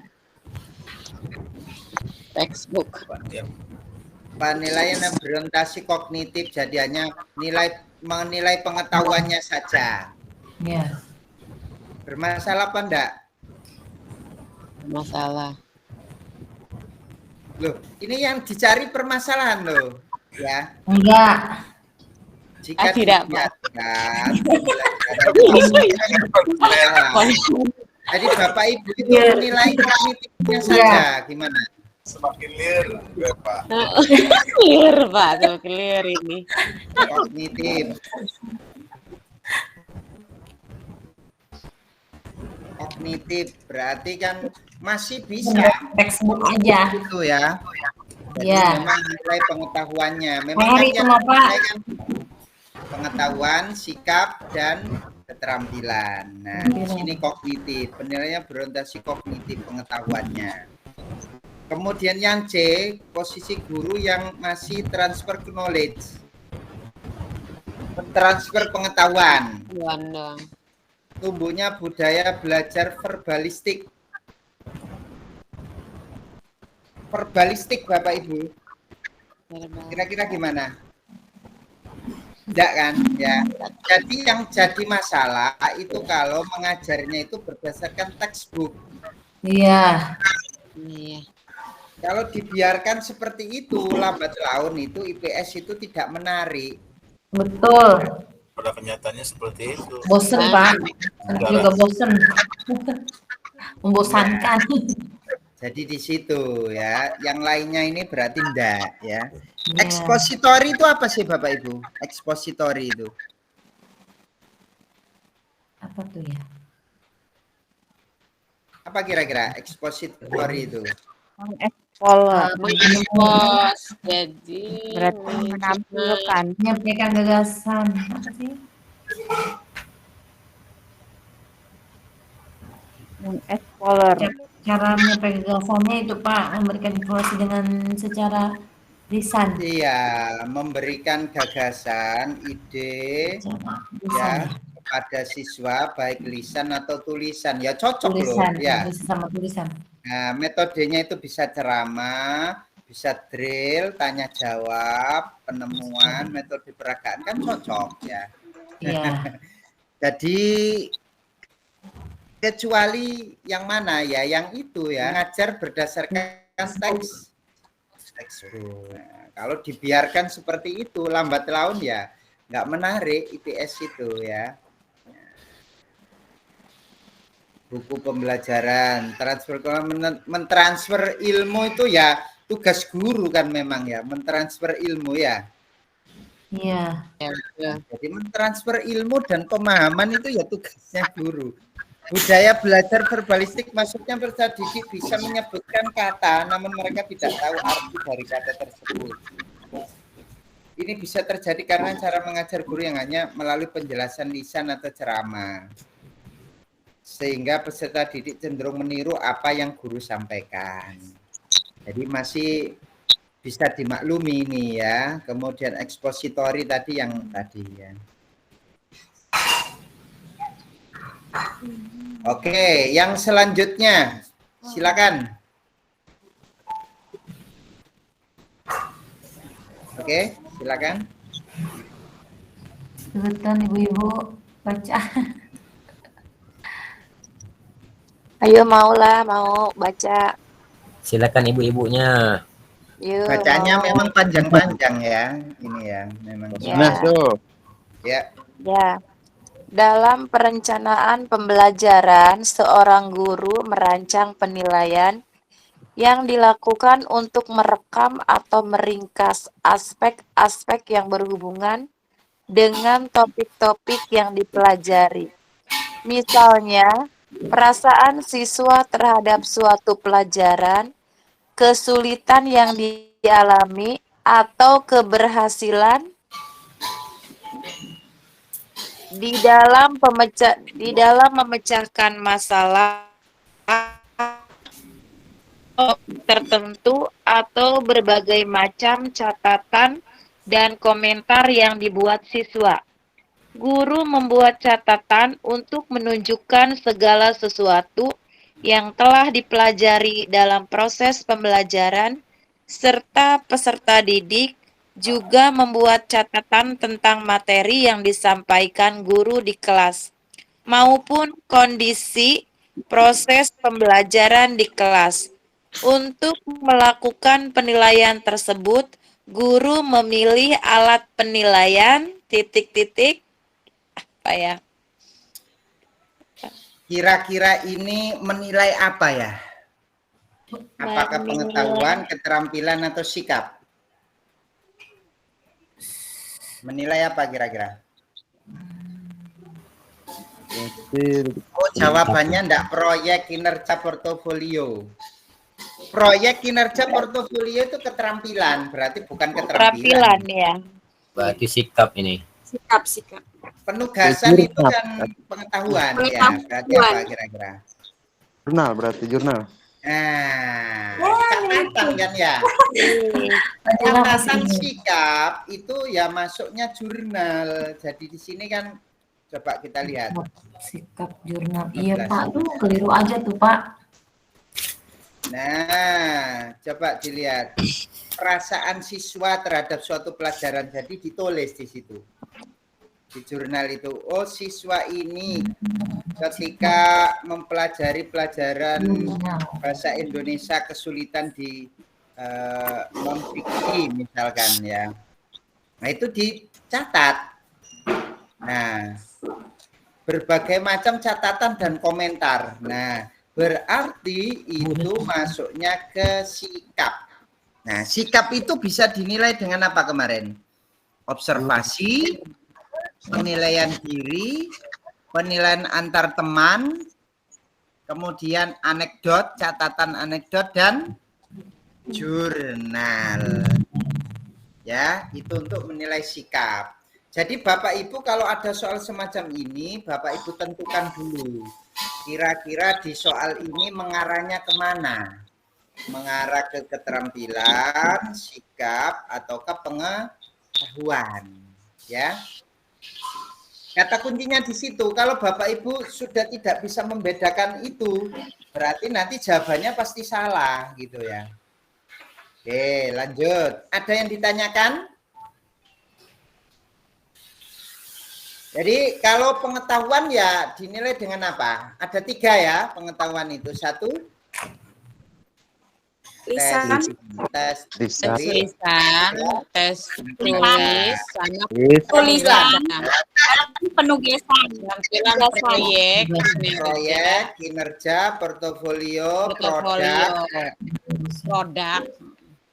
Textbook. Penilaian berorientasi kognitif jadi hanya menilai pengetahuannya saja. Ya. Bermasalah apa enggak? Masalah. Loh, ini yang dicari permasalahan loh, ya. Enggak. Jika tidak, dibiarkan, jadi Bapak Ibu itu menilai kognitifnya saja, gimana? Semakin liar, Pak. Clear, Pak. Semakin liar ini. Kognitif. Kognitif berarti kan masih bisa textbook aja itu ya. Jadi memang nilai pengetahuannya memang kan yang kan pengetahuan, sikap, dan keterampilan. Nah, di sini kognitif, penilaiannya berorientasi kognitif pengetahuannya. Kemudian yang C, posisi guru yang masih transfer knowledge, transfer pengetahuan. Tumbuhnya budaya belajar verbalistik. Verbalistik Bapak Ibu. Kira-kira gimana? Tidak kan? Ya. Jadi yang jadi masalah itu kalau mengajarnya itu berdasarkan textbook. Iya. Kalau dibiarkan seperti itu, lambat laun itu IPS itu tidak menarik. Betul. Pada kenyataannya seperti itu. Bosen, Pak. Juga bosen. Membosankan. Jadi di situ ya. Yang lainnya ini berarti enggak ya. Ekspositori itu apa sih Bapak Ibu? Ekspositori itu. Apa tuh ya? Apa kira-kira ekspositori itu? Mengekspos, jadi berarti menampilkan, menyampaikan gagasan. Apa sih? Explorer. Cara menyampaikan gagasannya itu Pak, memberikan informasi dengan secara lisan. Iya, memberikan gagasan, ide, ya kepada siswa baik lisan atau tulisan. Ya cocok tulisan, loh, ya. Sama tulisan. Nah, metodenya itu bisa ceramah, bisa drill, tanya jawab, penemuan, metode peragaan kan cocok ya. Iya. Jadi kecuali yang mana ya, yang itu ya, ngajar berdasarkan teks. Nah, kalau dibiarkan seperti itu lambat laun ya nggak menarik IPS itu ya. Buku pembelajaran, mentransfer ilmu itu ya tugas guru kan memang ya, mentransfer ilmu ya. Iya. Jadi mentransfer ilmu dan pemahaman itu ya tugasnya guru. Budaya belajar verbalistik maksudnya peserta didik bisa menyebutkan kata, namun mereka tidak tahu arti dari kata tersebut. Ini bisa terjadi karena cara mengajar guru yang hanya melalui penjelasan lisan atau ceramah. Sehingga peserta didik cenderung meniru apa yang guru sampaikan. Jadi masih bisa dimaklumi ini ya. Kemudian ekspositori tadi yang tadi ya. Oke, yang selanjutnya silakan. Oke, silakan. Silakan ibu-ibu baca. Ayo mau baca. Silakan ibu-ibunya. Yuk, bacanya memang panjang-panjang ya, ini ya, memang. Nah, tuh. Ya. Ya. Dalam perencanaan pembelajaran, seorang guru merancang penilaian yang dilakukan untuk merekam atau meringkas aspek-aspek yang berhubungan dengan topik-topik yang dipelajari. Misalnya, perasaan siswa terhadap suatu pelajaran, kesulitan yang dialami, atau keberhasilan di dalam memecahkan masalah tertentu atau berbagai macam catatan dan komentar yang dibuat siswa. Guru membuat catatan untuk menunjukkan segala sesuatu yang telah dipelajari dalam proses pembelajaran, serta peserta didik juga membuat catatan tentang materi yang disampaikan guru di kelas, maupun kondisi proses pembelajaran di kelas. Untuk melakukan penilaian tersebut, guru memilih alat penilaian apa ya? Kira-kira ini menilai apa ya? Apakah pengetahuan, keterampilan, atau sikap? Menilai apa kira-kira? Oh, jawabannya enggak proyek kinerja portofolio. Proyek kinerja portofolio itu keterampilan, berarti bukan keterampilan. Ya. Berarti sikap ini. Sikap. Penugasan itu kan pengetahuan, ya. Berarti apa kira-kira? Jurnal berarti jurnal. Nah, catatan kan ya. Catatan sikap itu ya masuknya jurnal. Jadi di sini kan coba kita lihat. Sikap jurnal. Iya Pak, tuh keliru aja tuh Pak. Nah, coba dilihat. Perasaan siswa terhadap suatu pelajaran. Jadi ditulis di situ. Di jurnal itu. Oh, siswa ini ketika mempelajari pelajaran bahasa Indonesia kesulitan di non-fiksi misalkan ya. Nah, itu dicatat. Nah, berbagai macam catatan dan komentar. Nah, berarti itu masuknya ke sikap. Nah, sikap itu bisa dinilai dengan apa kemarin? Observasi, penilaian diri, penilaian antar teman, kemudian anekdot, catatan anekdot, dan jurnal. Ya, itu untuk menilai sikap. Jadi Bapak Ibu kalau ada soal semacam ini, Bapak Ibu tentukan dulu. Kira-kira di soal ini mengarahnya kemana? Mengarah ke keterampilan, sikap, ataukah pengetahuan? Ya. Kata kuncinya di situ. Kalau Bapak Ibu sudah tidak bisa membedakan itu, berarti nanti jawabannya pasti salah gitu ya. Oke, lanjut. Ada yang ditanyakan? Jadi kalau pengetahuan ya dinilai dengan apa? Ada 3 ya pengetahuan itu. 1, Lisan. tes Tulisan, tes tulis, sama Tulisan. Penugasan. tampilan proyek, kinerja, portofolio, produk.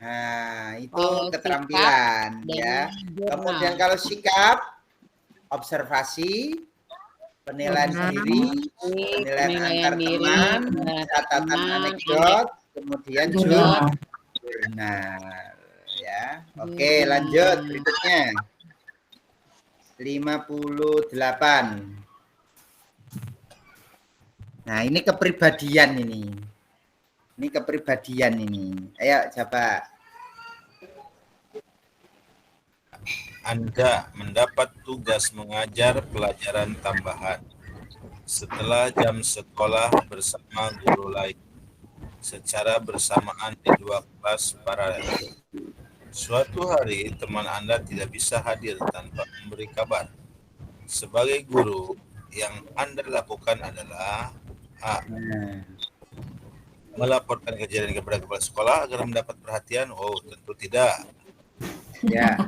Nah, itu Kalau keterampilan sikap ya. dan Kemudian jurnal. kalau sikap, observasi, penilaian diri, penilaian antar teman, catatan anekdot, kemudian jurnal. Ya. Oke, lanjut berikutnya. 58. Nah, ini kepribadian ini. Ini kepribadian ini. Ayo coba. Anda mendapat tugas mengajar pelajaran tambahan setelah jam sekolah bersama guru lain secara bersamaan di 2 kelas paralel. Suatu hari teman Anda tidak bisa hadir tanpa memberi kabar. Sebagai guru, yang Anda lakukan adalah A. Melaporkan kejadian kepada kepala sekolah agar mendapat perhatian. Oh, tentu tidak. Ya.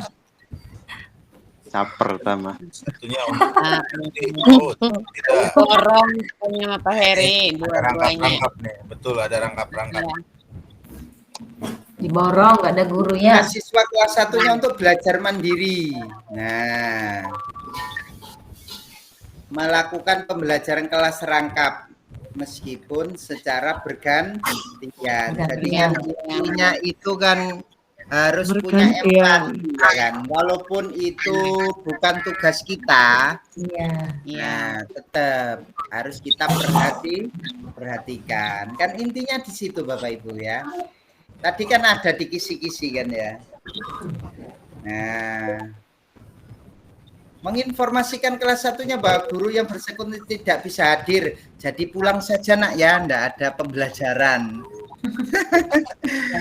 Caper sama. Satunya Borong punya Pak Heri, ada dua-duanya. rangkap-rangkap nih. Betul, ada rangkap-rangkap. Diborong, nggak ada gurunya. Nah, siswa kelas 1-nya untuk belajar mandiri. Nah, melakukan pembelajaran kelas rangkap meskipun secara bergantian. Jadi kan intinya itu kan harus punya empati kan. Walaupun itu bukan tugas kita, nah tetap harus kita perhatikan. Kan intinya di situ Bapak Ibu ya. Tadi kan ada di kisi-kisi kan ya. Nah, menginformasikan kelas 1-nya bahwa guru yang bersekutu tidak bisa hadir. Jadi pulang saja nak ya, enggak ada pembelajaran.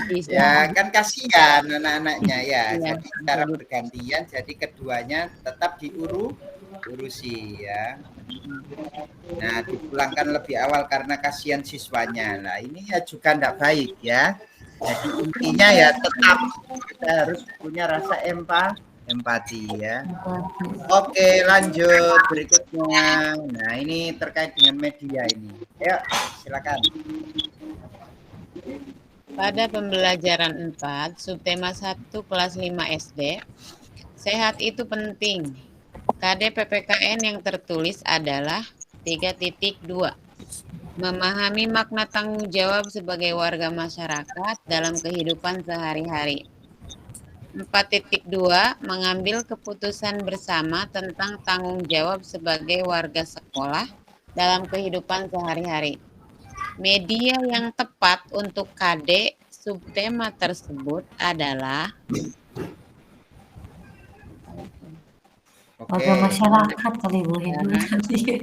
Ya kan kasihan anak-anaknya ya. Jadi secara bergantian, jadi keduanya tetap diurusi ya. Nah, dipulangkan lebih awal karena kasihan siswanya. Nah, ini ya juga enggak baik ya. Jadi intinya ya tetap kita harus punya rasa empati ya. Oke, lanjut berikutnya. Nah, ini terkait dengan media ini. Ayo, silakan. Pada pembelajaran 4, subtema 1 kelas 5 SD, sehat itu penting. KD PPKN yang tertulis adalah 3.2. Memahami makna tanggung jawab sebagai warga masyarakat dalam kehidupan sehari-hari. 4.2 mengambil keputusan bersama tentang tanggung jawab sebagai warga sekolah dalam kehidupan sehari-hari. Media yang tepat untuk KD subtema tersebut adalah warga masyarakat kali Bu Hindu.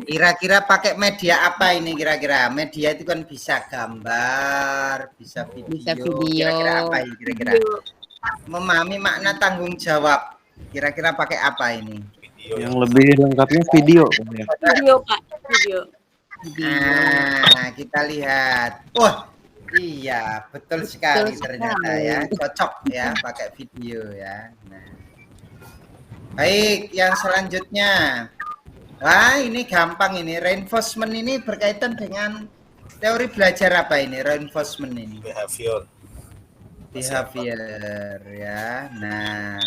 Kira-kira pakai media apa ini kira-kira? Media itu kan bisa gambar, bisa video. Kira-kira apa ini kira-kira? Memahami makna tanggung jawab. Kira-kira pakai apa ini? Yang lebih lengkapnya video. Video Pak, video. Nah, kita lihat. Wah, iya, betul sekali ternyata ya. Cocok ya pakai video ya. Nah. Baik, yang selanjutnya. Wah, ini gampang ini. Reinforcement ini berkaitan dengan teori belajar apa ini? Reinforcement ini. Behavior ya. Nah,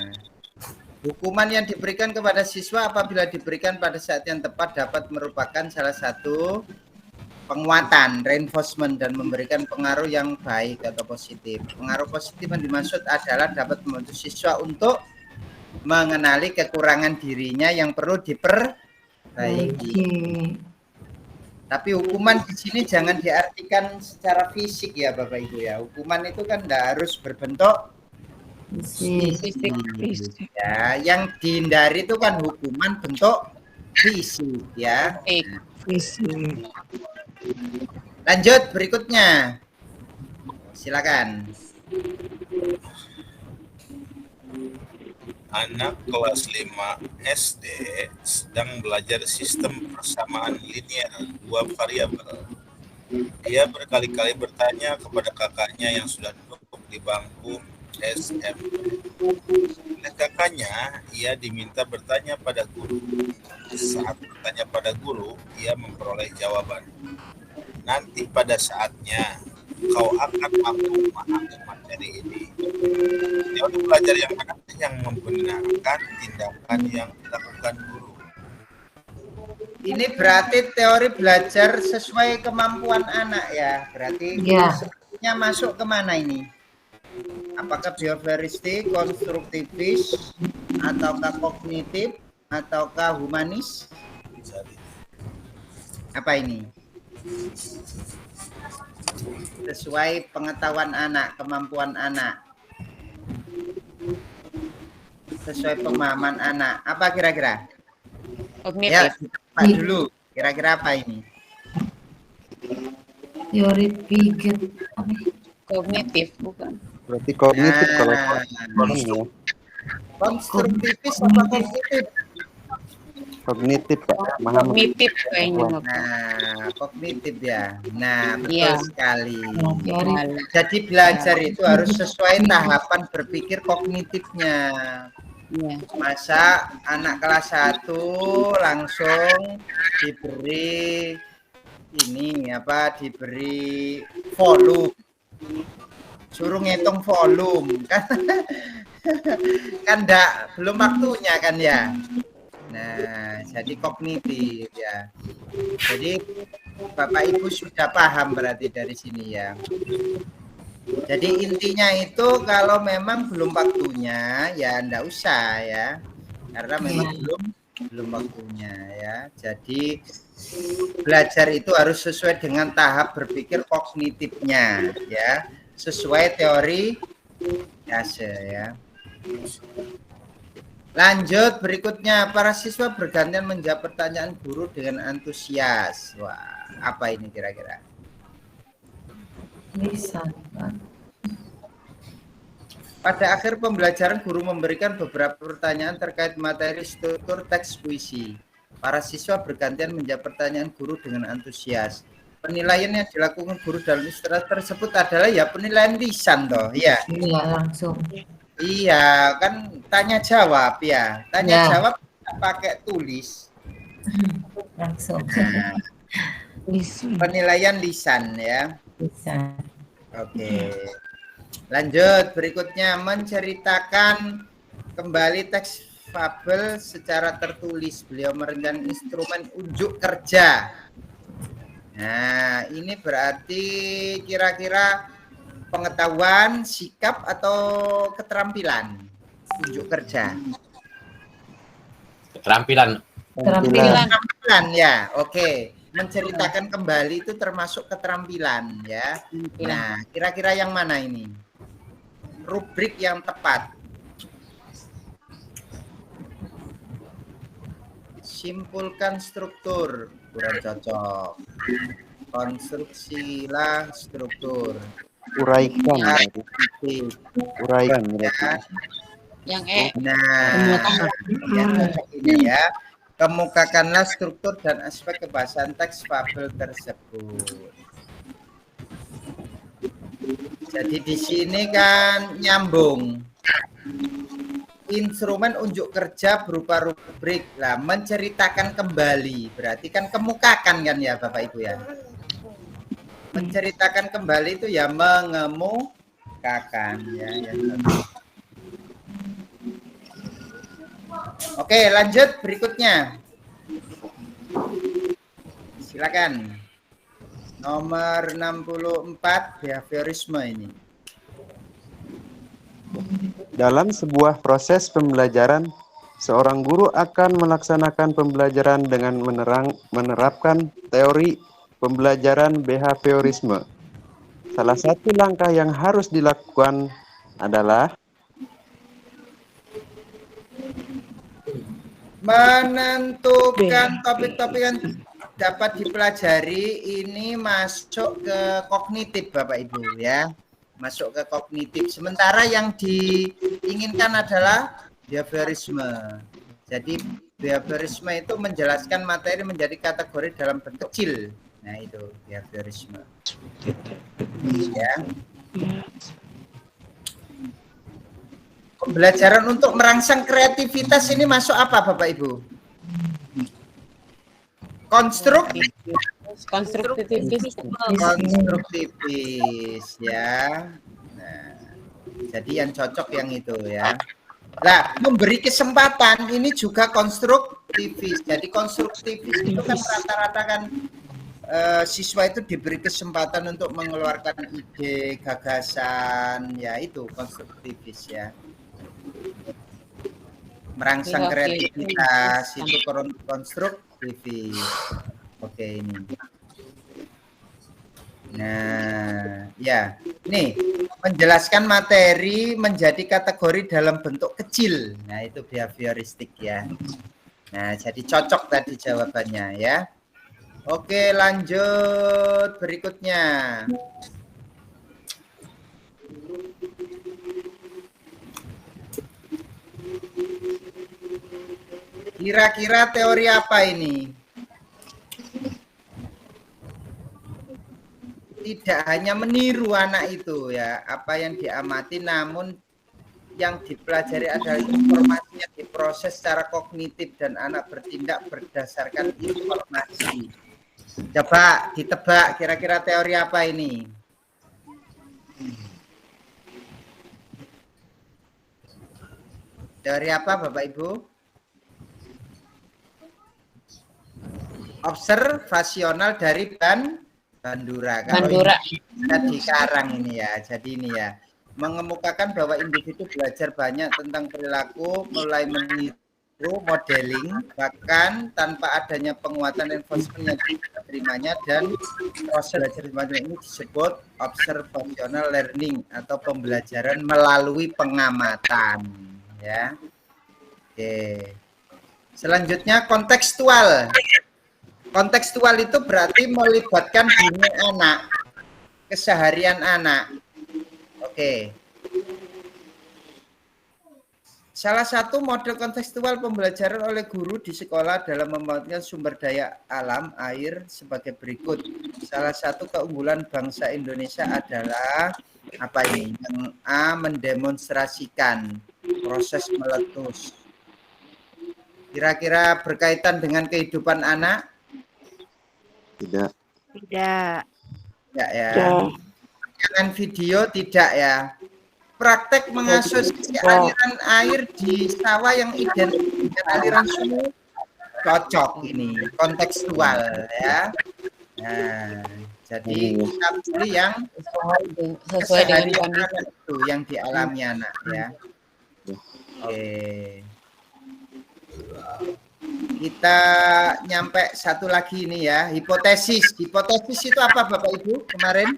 hukuman yang diberikan kepada siswa apabila diberikan pada saat yang tepat dapat merupakan salah satu penguatan, reinforcement, dan memberikan pengaruh yang baik atau positif. Pengaruh positif yang dimaksud adalah dapat membantu siswa untuk mengenali kekurangan dirinya yang perlu diperbaiki. Tapi hukuman di sini jangan diartikan secara fisik ya Bapak Ibu ya. Hukuman itu kan tidak harus berbentuk fisik. Ya, yang dihindari itu kan hukuman bentuk fisik ya. Fisik. Lanjut berikutnya. Silakan. Anak kelas 5 SD sedang belajar sistem persamaan linear 2 variabel. Dia berkali-kali bertanya kepada kakaknya yang sudah duduk di bangku SMP. Oleh kakaknya, ia diminta bertanya pada guru. Saat bertanya pada guru, ia memperoleh jawaban. Nanti pada saatnya, kau akan mampu memahami materi ini. Teori belajar yang mana yang membenarkan tindakan yang dilakukan guru. Ini berarti teori belajar sesuai kemampuan anak ya. Berarti sepertinya masuk kemana ini? Apakah behavioristik, konstruktivis, ataukah kognitif, ataukah humanis? Apa ini? Sesuai pengetahuan anak, kemampuan anak, sesuai pemahaman anak. Apa kira-kira? Kognitif. Ya, Pak dulu. Kira-kira apa ini? Teori pikir. Kognitif bukan? Berarti kognitif kalau ya. Konstruktivis apa kognitif? Kognitif Pak. Kognitif kayaknya. Nah, kognitif ya. Nah, betul Iya. sekali. Jadi belajar itu harus sesuai tahapan berpikir kognitifnya. Masa anak kelas 1 langsung diberi diberi volume, suruh ngitung volume kan kan belum waktunya kan ya. Nah, jadi kognitif ya. Jadi Bapak Ibu sudah paham berarti dari sini ya. Jadi intinya itu kalau memang belum waktunya ya enggak usah ya. Karena memang belum waktunya ya. Jadi belajar itu harus sesuai dengan tahap berpikir kognitifnya ya. Sesuai teori Yase ya. Lanjut berikutnya, para siswa bergantian menjawab pertanyaan guru dengan antusias. Wah, apa ini kira-kira? Bisa. Pada akhir pembelajaran, guru memberikan beberapa pertanyaan terkait materi struktur teks puisi. Para siswa bergantian menjawab pertanyaan guru dengan antusias. Penilaian yang dilakukan guru dalam istilah tersebut adalah ya penilaian lisan toh, ya. Iya, langsung. Iya, kan tanya jawab ya. Tanya jawab pakai tulis. Langsung. Nah, penilaian lisan ya. Lisan. Oke. Lanjut berikutnya, menceritakan kembali teks fabel secara tertulis. Beliau merencanakan instrumen unjuk kerja. Nah, ini berarti kira-kira pengetahuan, sikap atau keterampilan unjuk kerja? Keterampilan. Keterampilan ya, oke. Menceritakan kembali itu termasuk keterampilan ya. Nah, kira-kira yang mana ini? Rubrik yang tepat. Simpulkan struktur, kurang cocok. Konstruksilah struktur. Uraikan. Yang Nah, ini ya. Kemukakanlah struktur dan aspek kebahasan teks fabel tersebut. Jadi di sini kan nyambung. Instrumen unjuk kerja berupa rubrik. Lah, menceritakan kembali. Berarti kan kemukakan kan ya Bapak Ibu ya. Menceritakan kembali itu ya mengemukakan ya. Oke, lanjut berikutnya. Silakan. Nomor 64 behaviorisme ini. Dalam sebuah proses pembelajaran, seorang guru akan melaksanakan pembelajaran dengan menerapkan teori pembelajaran behaviorisme. Salah satu langkah yang harus dilakukan adalah menentukan topik-topik yang dapat dipelajari. Ini masuk ke kognitif Bapak Ibu ya. Masuk ke kognitif. Sementara yang diinginkan adalah behaviorisme. Jadi behaviorisme itu menjelaskan materi menjadi kategori dalam bentuk kecil. Nah itu behaviorisme. Ya. Pembelajaran untuk merangsang kreativitas ini masuk apa Bapak Ibu? Konstruktivis ya. Nah, jadi yang cocok yang itu ya. Nah, memberi kesempatan ini juga konstruktivis. Jadi konstruktivis itu kan rata-rata kan siswa itu diberi kesempatan untuk mengeluarkan ide, gagasan, ya itu konstruktivis ya. Merangsang kreativitas itu konstruktivis. Oke ini. Nah, ya. Nih, menjelaskan materi menjadi kategori dalam bentuk kecil. Nah, itu behavioristik ya. Nah, jadi cocok tadi jawabannya ya. Oke, lanjut berikutnya. Kira-kira teori apa ini? Tidak hanya meniru anak itu ya, apa yang diamati, namun yang dipelajari adalah informasi yang diproses secara kognitif dan anak bertindak berdasarkan informasi. Coba ditebak kira-kira teori apa ini? Teori apa Bapak Ibu? Observasional dari Bandura. Bandura. Di Karang ini ya. Jadi ini ya. Mengemukakan bahwa individu belajar banyak tentang perilaku mulai meniru modeling bahkan tanpa adanya penguatan enforcement yang diterimanya, dan proses belajar semacam ini disebut observational learning atau pembelajaran melalui pengamatan ya. Oke. Selanjutnya kontekstual. Kontekstual itu berarti melibatkan dunia anak, keseharian anak. Oke. Salah satu model kontekstual pembelajaran oleh guru di sekolah dalam memanfaatkan sumber daya alam air sebagai berikut. Salah satu keunggulan bangsa Indonesia adalah apa ini? Yang A, mendemonstrasikan proses meletus. Kira-kira berkaitan dengan kehidupan anak? Tidak. Tidak. Ya ya. Jangan video tidak ya. Praktek mengasosiasi aliran air di sawah yang identik dengan aliran sungai cocok ini, kontekstual ya. Nah, jadi kita pilih yang sesuai dengan keseharian kondisi anak itu yang dialami anak ya. Oke. Kita nyampe satu lagi ini ya, hipotesis. Hipotesis itu apa Bapak Ibu kemarin?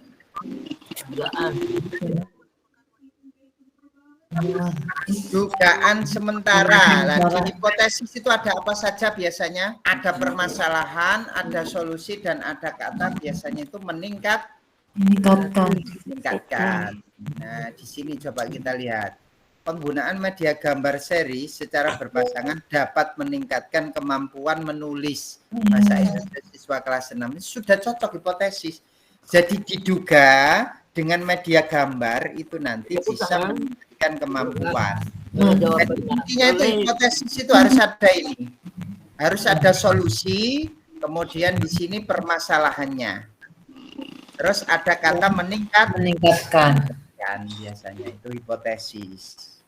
Dugaan sementara. Nah, di hipotesis itu ada apa saja biasanya? Ada permasalahan, ada solusi, dan ada kata biasanya itu meningkatkan. Nah, di sini coba kita lihat. Penggunaan media gambar seri secara berpasangan dapat meningkatkan kemampuan menulis bahasa Indonesia siswa kelas 6. Ini sudah cocok hipotesis. Jadi diduga dengan media gambar itu nanti bisa meningkatkan kemampuan. Jadi intinya itu hipotesis itu harus ada ini. Harus ada solusi, kemudian di sini permasalahannya. Terus ada kata meningkatkan. Kan biasanya itu hipotesis.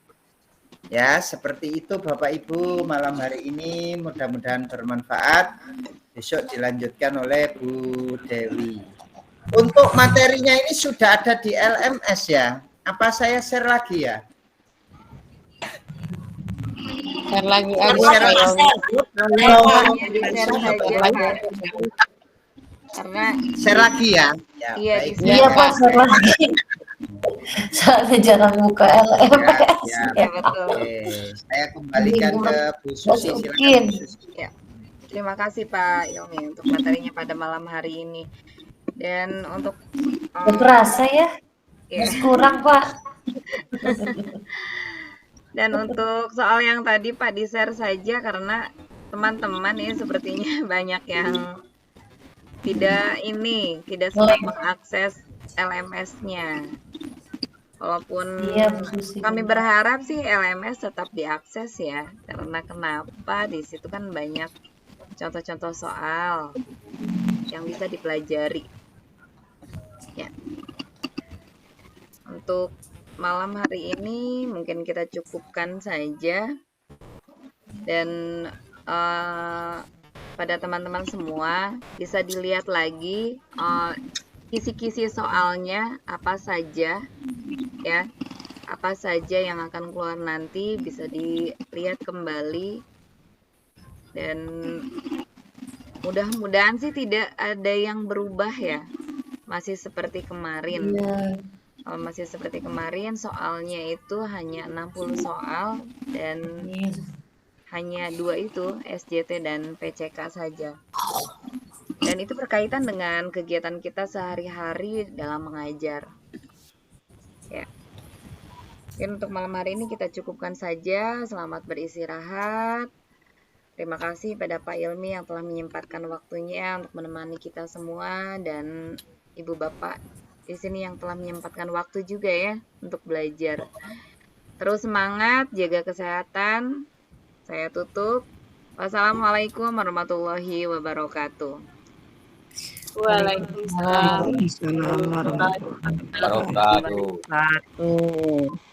Ya, seperti itu Bapak Ibu malam hari ini, mudah-mudahan bermanfaat. Besok dilanjutkan oleh Bu Dewi. Untuk materinya ini sudah ada di LMS ya. Apa saya share lagi ya? Share lagi Karena share lagi ya. Iya Pak, share lagi. Soalnya jarang buka LMS. Ya, betul. Oke. Saya kembalikan ke Bu Susi. Silakan Bu Susi. Ya. Terima kasih Pak Yomi untuk materinya pada malam hari ini. Dan untuk terasa ya? Masih kurang Pak. Dan untuk soal yang tadi Pak di-share saja karena teman-teman ini sepertinya banyak yang tidak sempat mengakses LMS-nya. Walaupun kami berharap sih LMS tetap diakses ya, karena kenapa di situ kan banyak contoh-contoh soal yang bisa dipelajari. Ya. Untuk malam hari ini mungkin kita cukupkan saja, dan pada teman-teman semua bisa dilihat lagi kisi-kisi soalnya apa saja ya, apa saja yang akan keluar nanti bisa dilihat kembali, dan mudah-mudahan sih tidak ada yang berubah ya, masih seperti kemarin. Masih seperti kemarin, soalnya itu hanya 60 soal dan hanya 2 itu SJT dan PCK saja. Dan itu berkaitan dengan kegiatan kita sehari-hari dalam mengajar. Ya. Mungkin untuk malam hari ini kita cukupkan saja. Selamat beristirahat. Terima kasih pada Pak Ilmi yang telah menyempatkan waktunya untuk menemani kita semua, dan Ibu Bapak di sini yang telah menyempatkan waktu juga ya untuk belajar. Terus semangat, jaga kesehatan. Saya tutup. Wassalamualaikum warahmatullahi wabarakatuh. Waalaikumsalam. Waalaikumsalam warahmatullahi Wabarakatuh. Wabarakatuh.